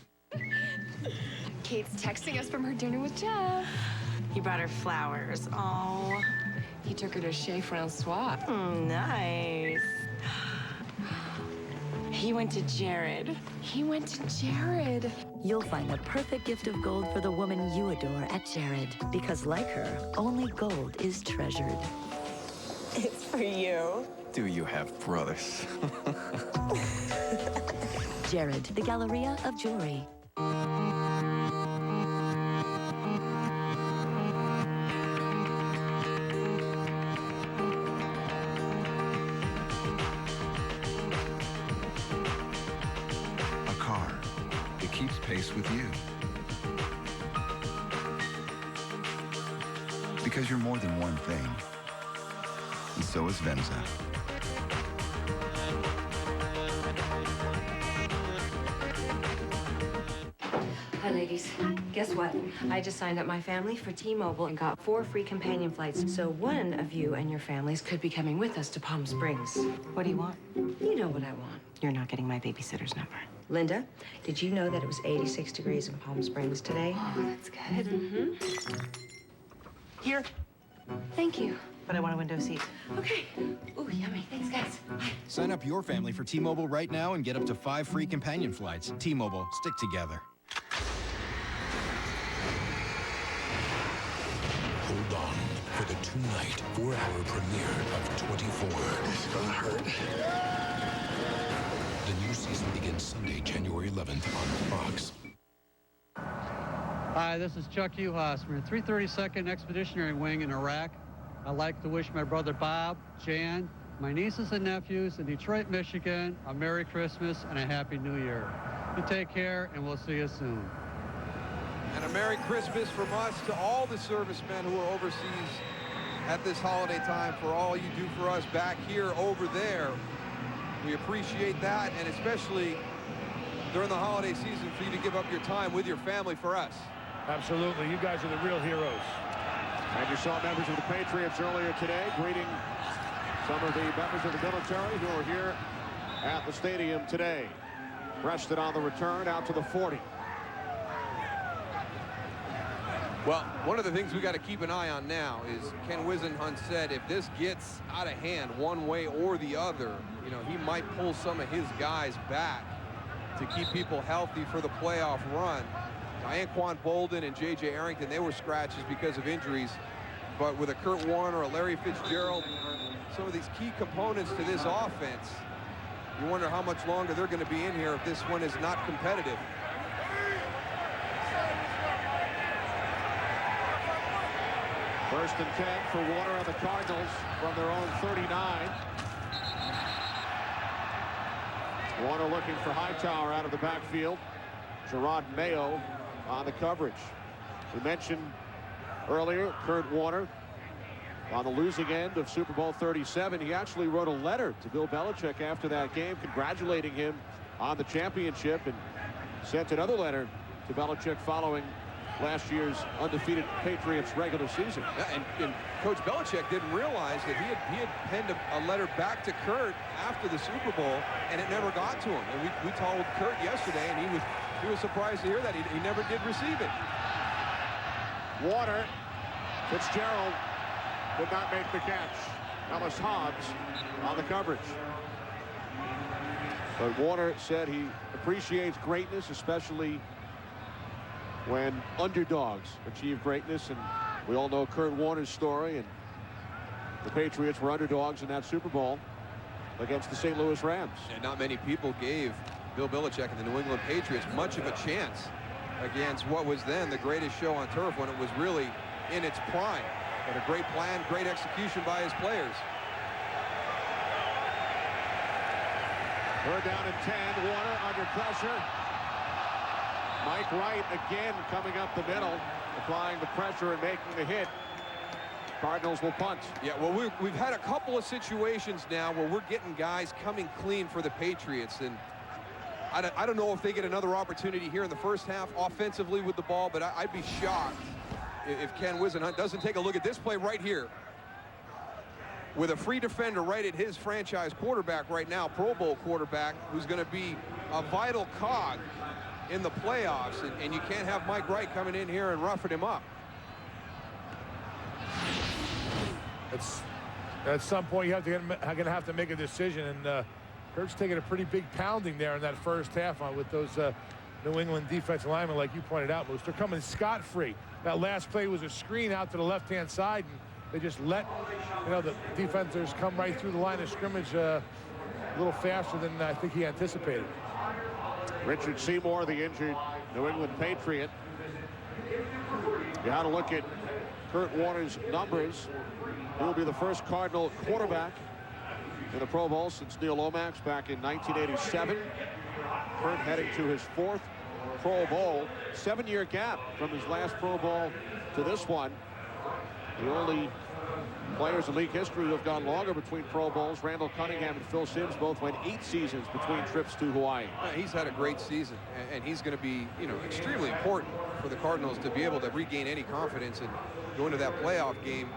Kate's texting us from her dinner with Jeff. He brought her flowers. Oh. He took her to Chez Francois. Nice. He went to Jared. He went to Jared. You'll find the perfect gift of gold for the woman you adore at Jared. Because like her, only gold is treasured. It's for you. Do you have brothers? Jared, the Galleria of Jewelry. Keeps pace with you. Because you're more than one thing. And so is Venza. Hi, ladies. Guess what? I just signed up my family for T-Mobile and got 4 free companion flights. So one of you and your families could be coming with us to Palm Springs. What do you want? You know what I want. You're not getting my babysitter's number. Linda, did you know that it was 86 degrees in Palm Springs today? Oh, that's good. Mm-hmm. Here. Thank you. But I want a window seat. Okay. Ooh, yummy. Thanks, guys. Bye. Sign up your family for T-Mobile right now and get up to 5 free companion flights. T-Mobile, stick together. Hold on for the 2-night, 4-hour premiere of 24. It's gonna hurt. The new season begins Sunday, January 11th on Fox. Hi, this is Chuck Uhas. We're in 332nd Expeditionary Wing in Iraq. I'd like to wish my brother Bob, Jan, my nieces and nephews in Detroit, Michigan, a Merry Christmas and a Happy New Year. You take care, and we'll see you soon. And a Merry Christmas from us to all the servicemen who are overseas at this holiday time for all you do for us back here, over there. We appreciate that, and especially during the holiday season for you to give up your time with your family for us. Absolutely. You guys are the real heroes. And you saw members of the Patriots earlier today greeting some of the members of the military who are here at the stadium today. Rested on the return out to the 40. Well, one of the things we got to keep an eye on now is Ken Wisenhunt said if this gets out of hand one way or the other, you know, he might pull some of his guys back to keep people healthy for the playoff run. Anquan Boldin and J.J. Arrington, they were scratches because of injuries. But with a Kurt Warner, a Larry Fitzgerald, some of these key components to this offense, you wonder how much longer they're going to be in here if this one is not competitive. First and 10 for Warner and the Cardinals from their own 39. Warner looking for Hightower out of the backfield. Gerard Mayo on the coverage. We mentioned earlier Kurt Warner on the losing end of Super Bowl 37. He actually wrote a letter to Bill Belichick after that game congratulating him on the championship, and sent another letter to Belichick following last year's undefeated Patriots regular season. Yeah, and Coach Belichick didn't realize that he had penned a letter back to Kurt after the Super Bowl, and it never got to him. And we told Kurt yesterday, and he was surprised to hear that he never did receive it. Warner, Fitzgerald did not make the catch. Ellis Hobbs on the coverage. But Warner said he appreciates greatness, especially when underdogs achieve greatness, and we all know Kurt Warner's story, and the Patriots were underdogs in that Super Bowl against the St. Louis Rams. And not many people gave Bill Belichick and the New England Patriots much of a chance against what was then the greatest show on turf when it was really in its prime. But a great plan, great execution by his players. Third down and 10. Warner under pressure. Mike Wright again coming up the middle, applying the pressure and making the hit. Cardinals will punt. Yeah, well, we've had a couple of situations now where we're getting guys coming clean for the Patriots, and I don't know if they get another opportunity here in the first half offensively with the ball, but I'd be shocked if Ken Wisenhunt doesn't take a look at this play right here with a free defender right at his franchise quarterback right now, Pro Bowl quarterback, who's going to be a vital cog in the playoffs, and you can't have Mike Wright coming in here and roughing him up. It's at some point you gonna have to make a decision, and Kurt's taking a pretty big pounding there in that first half with those New England defensive linemen, like you pointed out, Moose. They're coming scot-free. That last play was a screen out to the left-hand side, and they just let the defenders come right through the line of scrimmage a little faster than I think he anticipated. Richard Seymour, the injured New England Patriot. You had to look at Kurt Warner's numbers. He will be the first Cardinal quarterback in the Pro Bowl since Neil Lomax back in 1987. Kurt heading to his 4th Pro Bowl. 7-year gap from his last Pro Bowl to this one. The only players in league history who have gone longer between Pro Bowls, Randall Cunningham and Phil Simms, both went 8 seasons between trips to Hawaii. He's had a great season, and he's going to be, extremely important for the Cardinals to be able to regain any confidence and go into that playoff game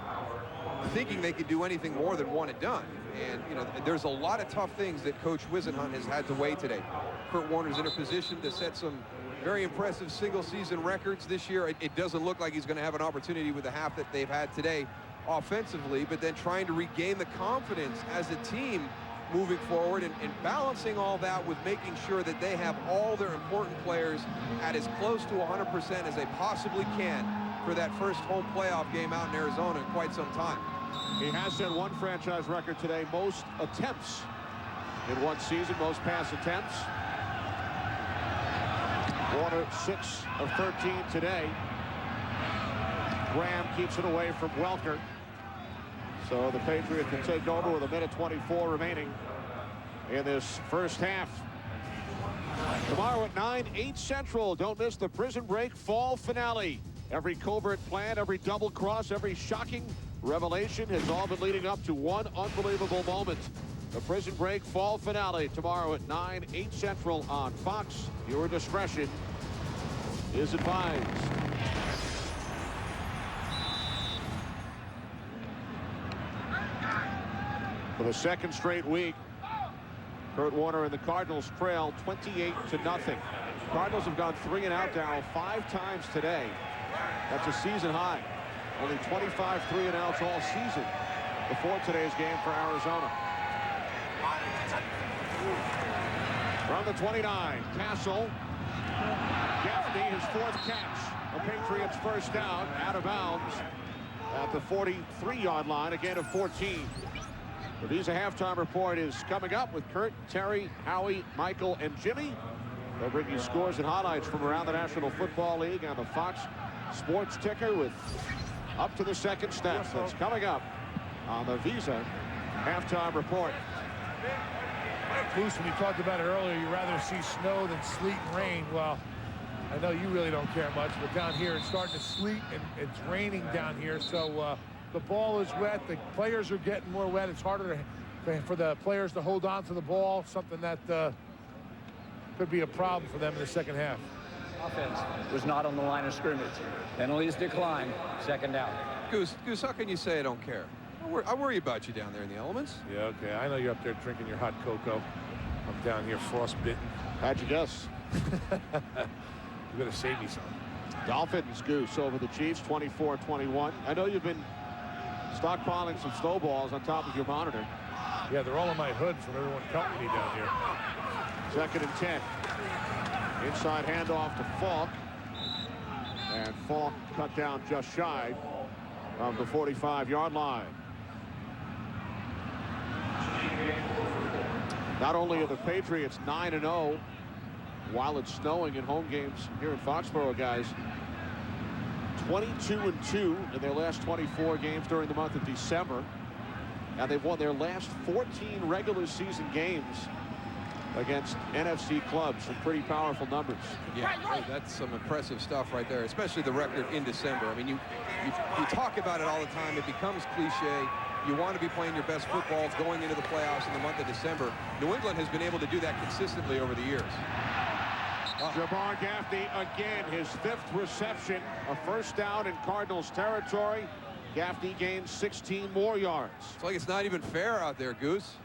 thinking they could do anything more than one and done. And, there's a lot of tough things that Coach Whisenhunt has had to weigh today. Kurt Warner's in a position to set some very impressive single-season records this year. It doesn't look like he's going to have an opportunity with the half that they've had today offensively, but then trying to regain the confidence as a team moving forward and balancing all that with making sure that they have all their important players at as close to 100% as they possibly can for that first home playoff game out in Arizona in quite some time. He has set one franchise record today, most attempts in one season, most pass attempts. Warner 6 of 13 today. Graham keeps it away from Welker. So the Patriots can take over with 1:24 remaining in this first half. Tomorrow at 9, 8 Central. Don't miss the Prison Break fall finale. Every covert plan, every double cross, every shocking revelation has all been leading up to one unbelievable moment. The Prison Break fall finale tomorrow at 9, 8 Central on Fox. Your discretion is advised. For the second straight week, Kurt Warner and the Cardinals trail 28-0. Cardinals have gone 3 and out now 5 times today. That's a season high. Only 25 3 and outs all season before today's game for Arizona. From the 29, Cassel. Gaffney, his 4th catch. The Patriots first down, out of bounds at the 43-yard line, a gain of 14. The Visa halftime report is coming up with Kurt, Terry, Howie, Michael, and Jimmy. They'll bring you scores and highlights from around the National Football League on the Fox Sports Ticker with up to the second snap. That's coming up on the Visa halftime report. Bruce, when you talked about it earlier, you'd rather see snow than sleet and rain. Well, I know you really don't care much, but down here it's starting to sleet and it's raining down here. So the ball is wet. The players are getting more wet. It's harder for the players to hold on to the ball, something that could be a problem for them in the second half. Offense was not on the line of scrimmage. Penalties decline. Second down. Goose, how can you say I don't care? I worry about you down there in the elements. Yeah, okay. I know you're up there drinking your hot cocoa. I'm down here frostbitten. How'd you guess? You better save me some. Dolphins goose over the Chiefs, 24-21. I know you've been stockpiling some snowballs on top of your monitor. Yeah, they're all in my hood from everyone pelting me down here. 2nd and 10. Inside handoff to Falk. And Falk cut down just shy of the 45-yard line. Not only are the Patriots 9-0 while it's snowing in home games here in Foxborough, guys, 22-2 in their last 24 games during the month of December. And they've won their last 14 regular season games against NFC clubs. Some pretty powerful numbers. Yeah, that's some impressive stuff right there, especially the record in December. I mean, you talk about it all the time. It becomes cliche. You want to be playing your best football going into the playoffs in the month of December. New England has been able to do that consistently over the years. Jabbar Gaffney again, his 5th reception, a first down in Cardinals territory. Gaffney gains 16 more yards. It's like it's not even fair out there, Goose.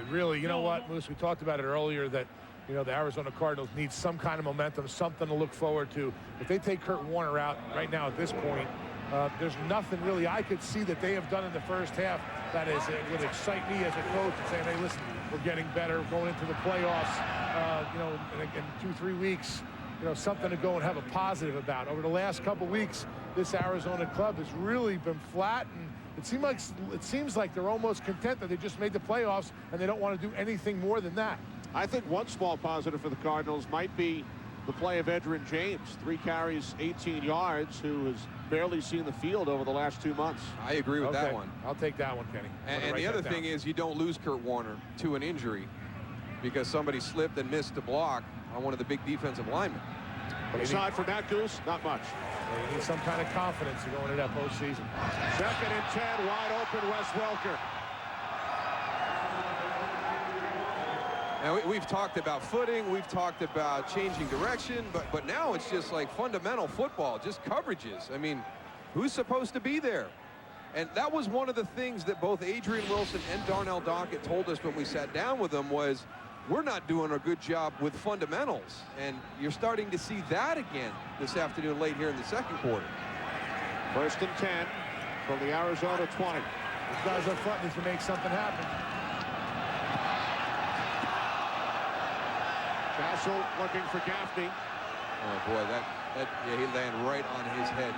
Really, you know what, Moose, we talked about it earlier that, the Arizona Cardinals need some kind of momentum, something to look forward to. If they take Kurt Warner out right now at this point, There's nothing really I could see that they have done in the first half that would excite me as a coach and saying, hey, listen, we're getting better, going into the playoffs, you know, in 2-3 weeks, you know, something to go and have a positive about. Over the last couple weeks, this Arizona club has really been flat, and it seems like they're almost content that they just made the playoffs and they don't want to do anything more than that. I think one small positive for the Cardinals might be the play of Edgerrin James. 3 carries, 18 yards, who has barely seen the field over the last 2 months. I agree with that one. I'll take that one, Kenny. And the other thing is you don't lose Kurt Warner to an injury because somebody slipped and missed a block on one of the big defensive linemen. But aside from that, Goose, not much. You need some kind of confidence to go into that postseason. 2nd and 10, wide open, Wes Welker. Now, we've talked about footing, we've talked about changing direction, but now it's just like fundamental football, just coverages. I mean, who's supposed to be there? And that was one of the things that both Adrian Wilson and Darnell Dockett told us when we sat down with them was, we're not doing a good job with fundamentals. And you're starting to see that again this afternoon late here in the second quarter. 1st and 10 from the Arizona 20. These guys up front need to make something happen. Cassel looking for Gaffney. Oh boy, yeah, he landed right on his head.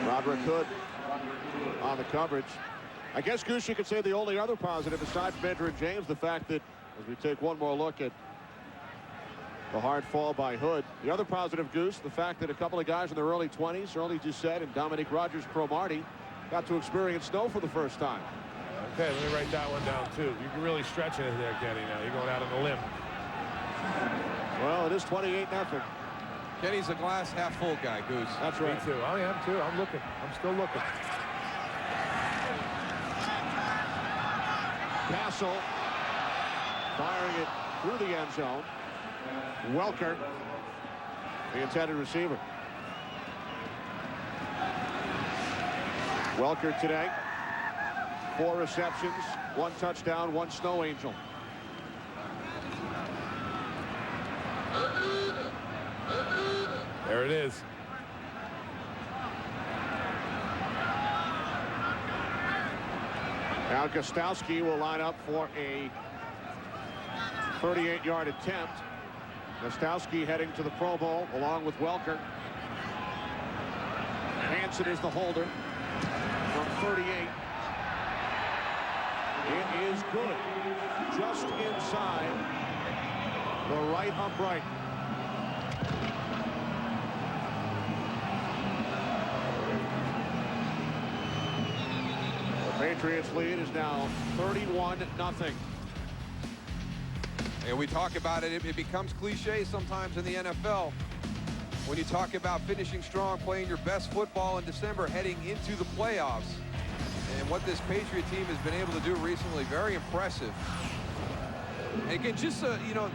Roderick Hood on the coverage. I guess, Goose, you could say the only other positive aside from Edgerrin James, the fact that, as we take one more look at the hard fall by Hood, the other positive, Goose, the fact that a couple of guys in their early 20s, Early Doucette and Dominique Rodgers-Cromartie, got to experience snow for the first time. Okay, let me write that one down, too. You can really stretch it there, Kenny, now. You're going out on the limb. Well, it is 28-0. Kenny's a glass half full guy, Goose. That's right. Me too. I am, too. I'm looking. I'm still looking. Cassel firing it through the end zone. Welker, the intended receiver. Welker today, 4 receptions, 1 touchdown, 1 snow angel. There it is. Now Gostowski will line up for a 38-yard attempt. Gostowski heading to the Pro Bowl along with Welker. Hansen is the holder from 38. It is good. Just inside the right upright. Patriots lead is now 31-0. And we talk about it, it becomes cliche sometimes in the NFL. When you talk about finishing strong, playing your best football in December, heading into the playoffs. And what this Patriot team has been able to do recently, very impressive. And again, just, you know,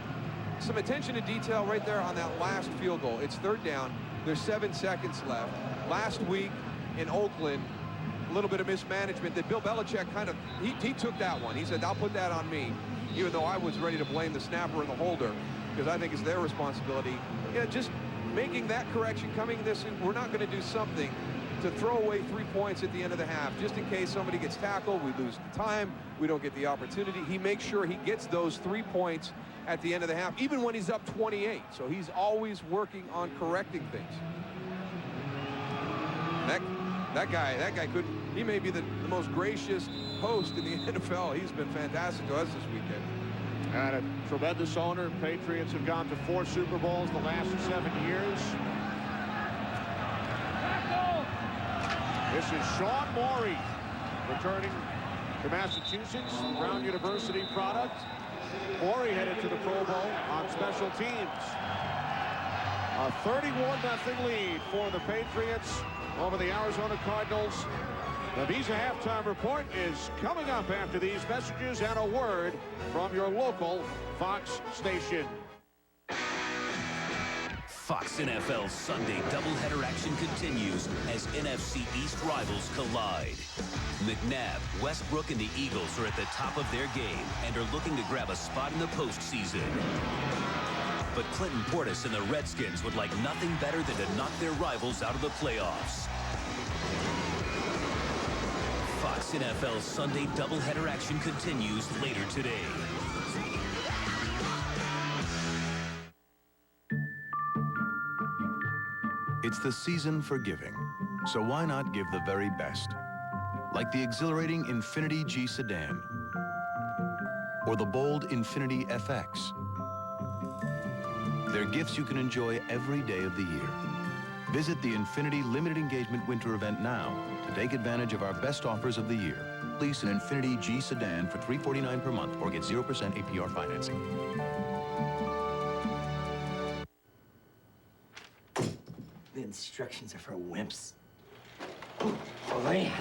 some attention to detail right there on that last field goal. It's 3rd down. There's 7 seconds left. Last week in Oakland, a little bit of mismanagement that Bill Belichick kind of, he took that one. He said, I'll put that on me, even though I was ready to blame the snapper and the holder, because I think it's their responsibility. Yeah, just making that correction, coming this, we're not going to do something to throw away 3 points at the end of the half, just in case somebody gets tackled, we lose time, we don't get the opportunity. He makes sure he gets those 3 points at the end of the half, even when he's up 28. So he's always working on correcting things. That guy could, he may be the most gracious host in the NFL. He's been fantastic to us this weekend. And a tremendous owner. Patriots have gone to 4 Super Bowls the last 7 years. This is Sean Morey, returning to Massachusetts, Brown University product. Morey headed to the Pro Bowl on special teams. A 31-0 lead for the Patriots over the Arizona Cardinals. The Visa Halftime Report is coming up after these messages and a word from your local Fox station. Fox NFL Sunday doubleheader action continues as NFC East rivals collide. McNabb, Westbrook, and the Eagles are at the top of their game and are looking to grab a spot in the postseason. But Clinton Portis and the Redskins would like nothing better than to knock their rivals out of the playoffs. Fox NFL's Sunday doubleheader action continues later today. It's the season for giving, so why not give the very best? Like the exhilarating Infiniti G sedan, or the bold Infiniti FX. They're gifts you can enjoy every day of the year. Visit the Infiniti Limited Engagement Winter Event now to take advantage of our best offers of the year. Lease an Infiniti G sedan for $349 per month or get 0% APR financing. The instructions are for wimps. Oh, man.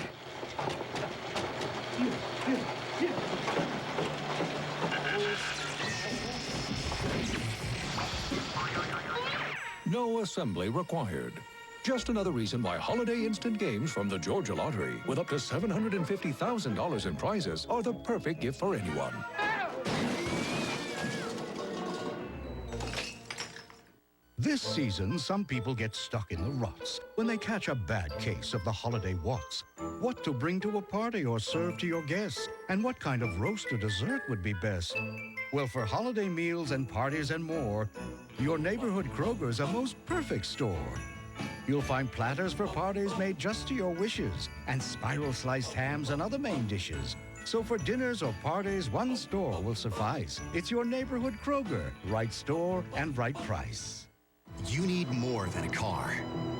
No assembly required. Just another reason why holiday instant games from the Georgia Lottery with up to $750,000 in prizes are the perfect gift for anyone. This season, some people get stuck in the ruts when they catch a bad case of the holiday warts. What to bring to a party or serve to your guests, and what kind of roast or dessert would be best? Well, for holiday meals and parties and more, your neighborhood Kroger's a most perfect store. You'll find platters for parties made just to your wishes, and spiral sliced hams and other main dishes. So for dinners or parties, one store will suffice. It's your neighborhood Kroger. Right store and right price. You need more than a car.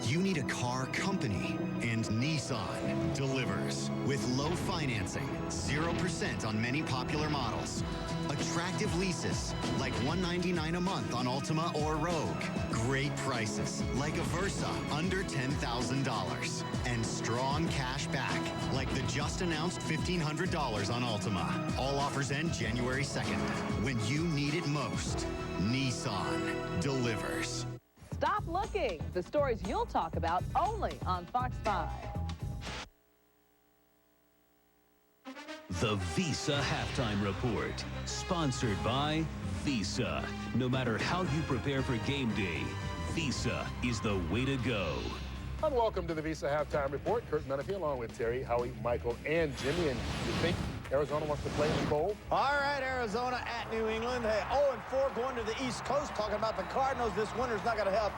You need a car company. And Nissan delivers with low financing, 0% on many popular models. Attractive leases, like $199 a month on Altima or Rogue. Great prices, like a Versa, under $10,000. And strong cash back, like the just announced $1,500 on Altima. All offers end January 2nd. When you need it most, Nissan delivers. Stop looking. The stories you'll talk about only on Fox 5. The Visa Halftime Report, sponsored by Visa. No matter how you prepare for game day, Visa is the way to go. And welcome to the Visa Halftime Report. Kurt Menefee along with Terry, Howie, Michael, and Jimmy. And you think Arizona wants to play in the cold? All right, Arizona at New England. Hey, 0-4 going to the East Coast. Talking about the Cardinals. This winter's not going to help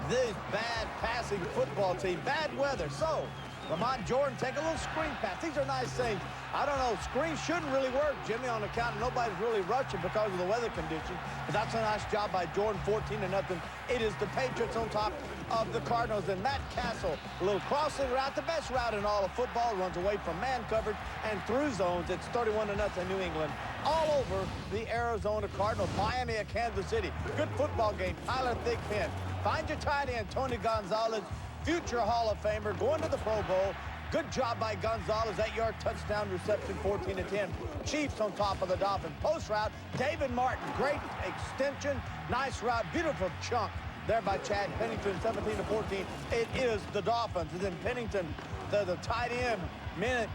this bad passing football team. Bad weather. So, Lamont Jordan, take a little screen pass. These are nice things. I don't know. Screen shouldn't really work, Jimmy, on account of nobody's really rushing because of the weather conditions. But that's a nice job by Jordan, 14-0. It is the Patriots on top of the Cardinals. And Matt Cassel, a little crossing route, the best route in all of football, runs away from man coverage and through zones. It's 31-0 New England. All over the Arizona Cardinals. Miami at Kansas City. Good football game. Tyler Thigpen. Find your tight end, Tony Gonzalez, future Hall of Famer, going to the Pro Bowl. Good job by Gonzalez, 8-yard touchdown reception, 14-10. Chiefs on top of the Dolphins. Post route, David Martin, great extension, nice route, beautiful chunk there by Chad Pennington, 17-14. It is the Dolphins. And then Pennington, the tight end.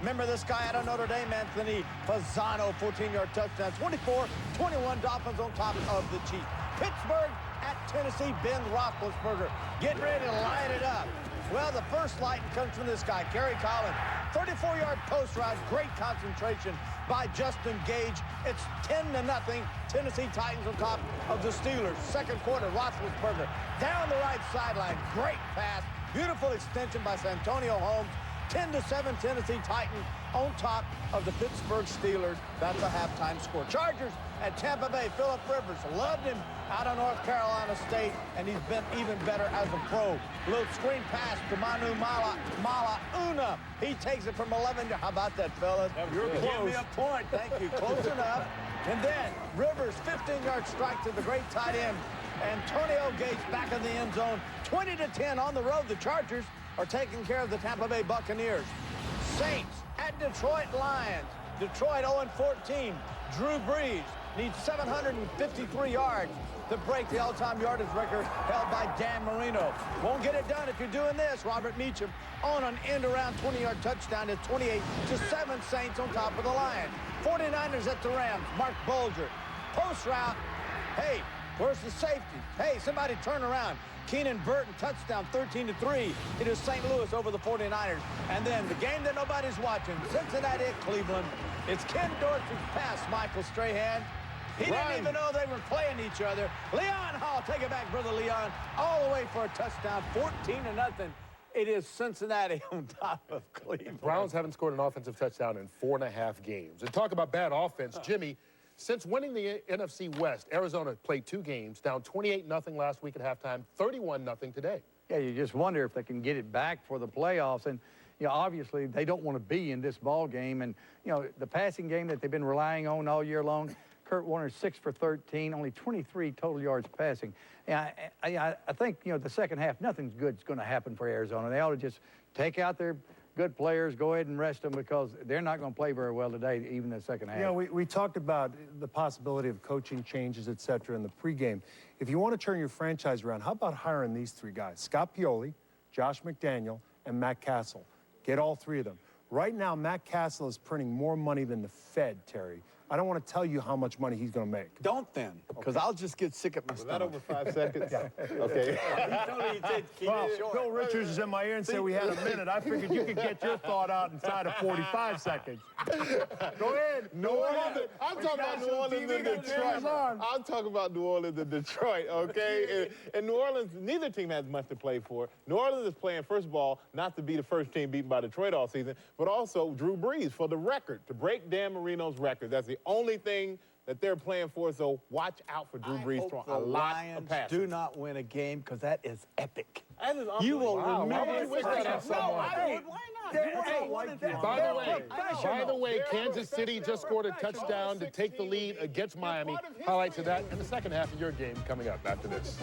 Remember this guy out of Notre Dame, Anthony Fasano, 14-yard touchdown, 24-21. Dolphins on top of the Chiefs. Pittsburgh at Tennessee, Ben Roethlisberger getting ready to light it up. Well, the first light comes from this guy, Kerry Collins. 34-yard post route, great concentration by Justin Gage. It's 10-0. Tennessee Titans on top of the Steelers. Second quarter, Roethlisberger down the right sideline. Great pass. Beautiful extension by Santonio Holmes. 10-7 Tennessee Titans on top of the Pittsburgh Steelers. That's a halftime score. Chargers at Tampa Bay. Phillip Rivers, loved him out of North Carolina State, and he's been even better as a pro. Little screen pass to Manu Malauna. He takes it from 11. How about that, fellas? You're close. Give me a point. Thank you. Close enough. And then Rivers, 15-yard strike to the great tight end, Antonio Gates back in the end zone. 20-10 on the road. The Chargers are taking care of the Tampa Bay Buccaneers. Saints at Detroit Lions. Detroit 0-14. Drew Brees needs 753 yards to break the all-time yardage record held by Dan Marino. Won't get it done if you're doing this. Robert Meacham on an end-around 20-yard touchdown at 28-7 Saints on top of the Lions. 49ers at the Rams. Mark Bulger. Post route. Hey, Where's the safety? Hey, somebody turn around. Keenan Burton, touchdown, 13-3. It is St. Louis over the 49ers. And then the game that nobody's watching, Cincinnati at Cleveland. It's Ken Dorsey's pass, Michael Strahan. He didn't even know they were playing each other. Leon Hall, take it back, brother Leon, all the way for a touchdown, 14-0. It is Cincinnati on top of Cleveland. Browns haven't scored an offensive touchdown in 4.5 games. And talk about bad offense, Jimmy. Since winning the NFC West, Arizona played 2 games, down 28-0 last week at halftime, 31-0 today. Yeah, you just wonder if they can get it back for the playoffs. And, you know, obviously they don't want to be in this ball game. And, you know, the passing game that they've been relying on all year long, Kurt Warner 6 for 13, only 23 total yards passing. Yeah, I think, you know, the second half, nothing good's going to happen for Arizona. They ought to just take out their good players, go ahead and rest them, because they're not going to play very well today, even the second half. Yeah, we talked about the possibility of coaching changes, et cetera, in the pregame. If you want to turn your franchise around, how about hiring these 3 guys? Scott Pioli, Josh McDaniel, and Matt Cassel. Get all 3 of them. Right now, Matt Cassel is printing more money than the Fed, Terry. I don't want to tell you how much money he's going to make. Don't then, because I'll just get sick of my stomach. Was that over 5 seconds? Yeah. Okay. Bill Richards is in my ear and said we had a minute. I figured you could get your thought out inside of 45 seconds. Go ahead. New Orleans. I'm talking about New Orleans and Detroit. I'm talking about New Orleans and Detroit, okay? And New Orleans, neither team has much to play for. New Orleans is playing, first of all, not to be the first team beaten by Detroit all season, but also Drew Brees for the record, to break Dan Marino's record. That's the only thing that they're playing for, so watch out for Drew Brees for a lot of passes. Do not win a game, because that is epic. That is You will remember. Why would you wish that on someone? By the way, Kansas City just scored a touchdown to take the lead against Miami. Highlights of that in the second half of your game coming up after this.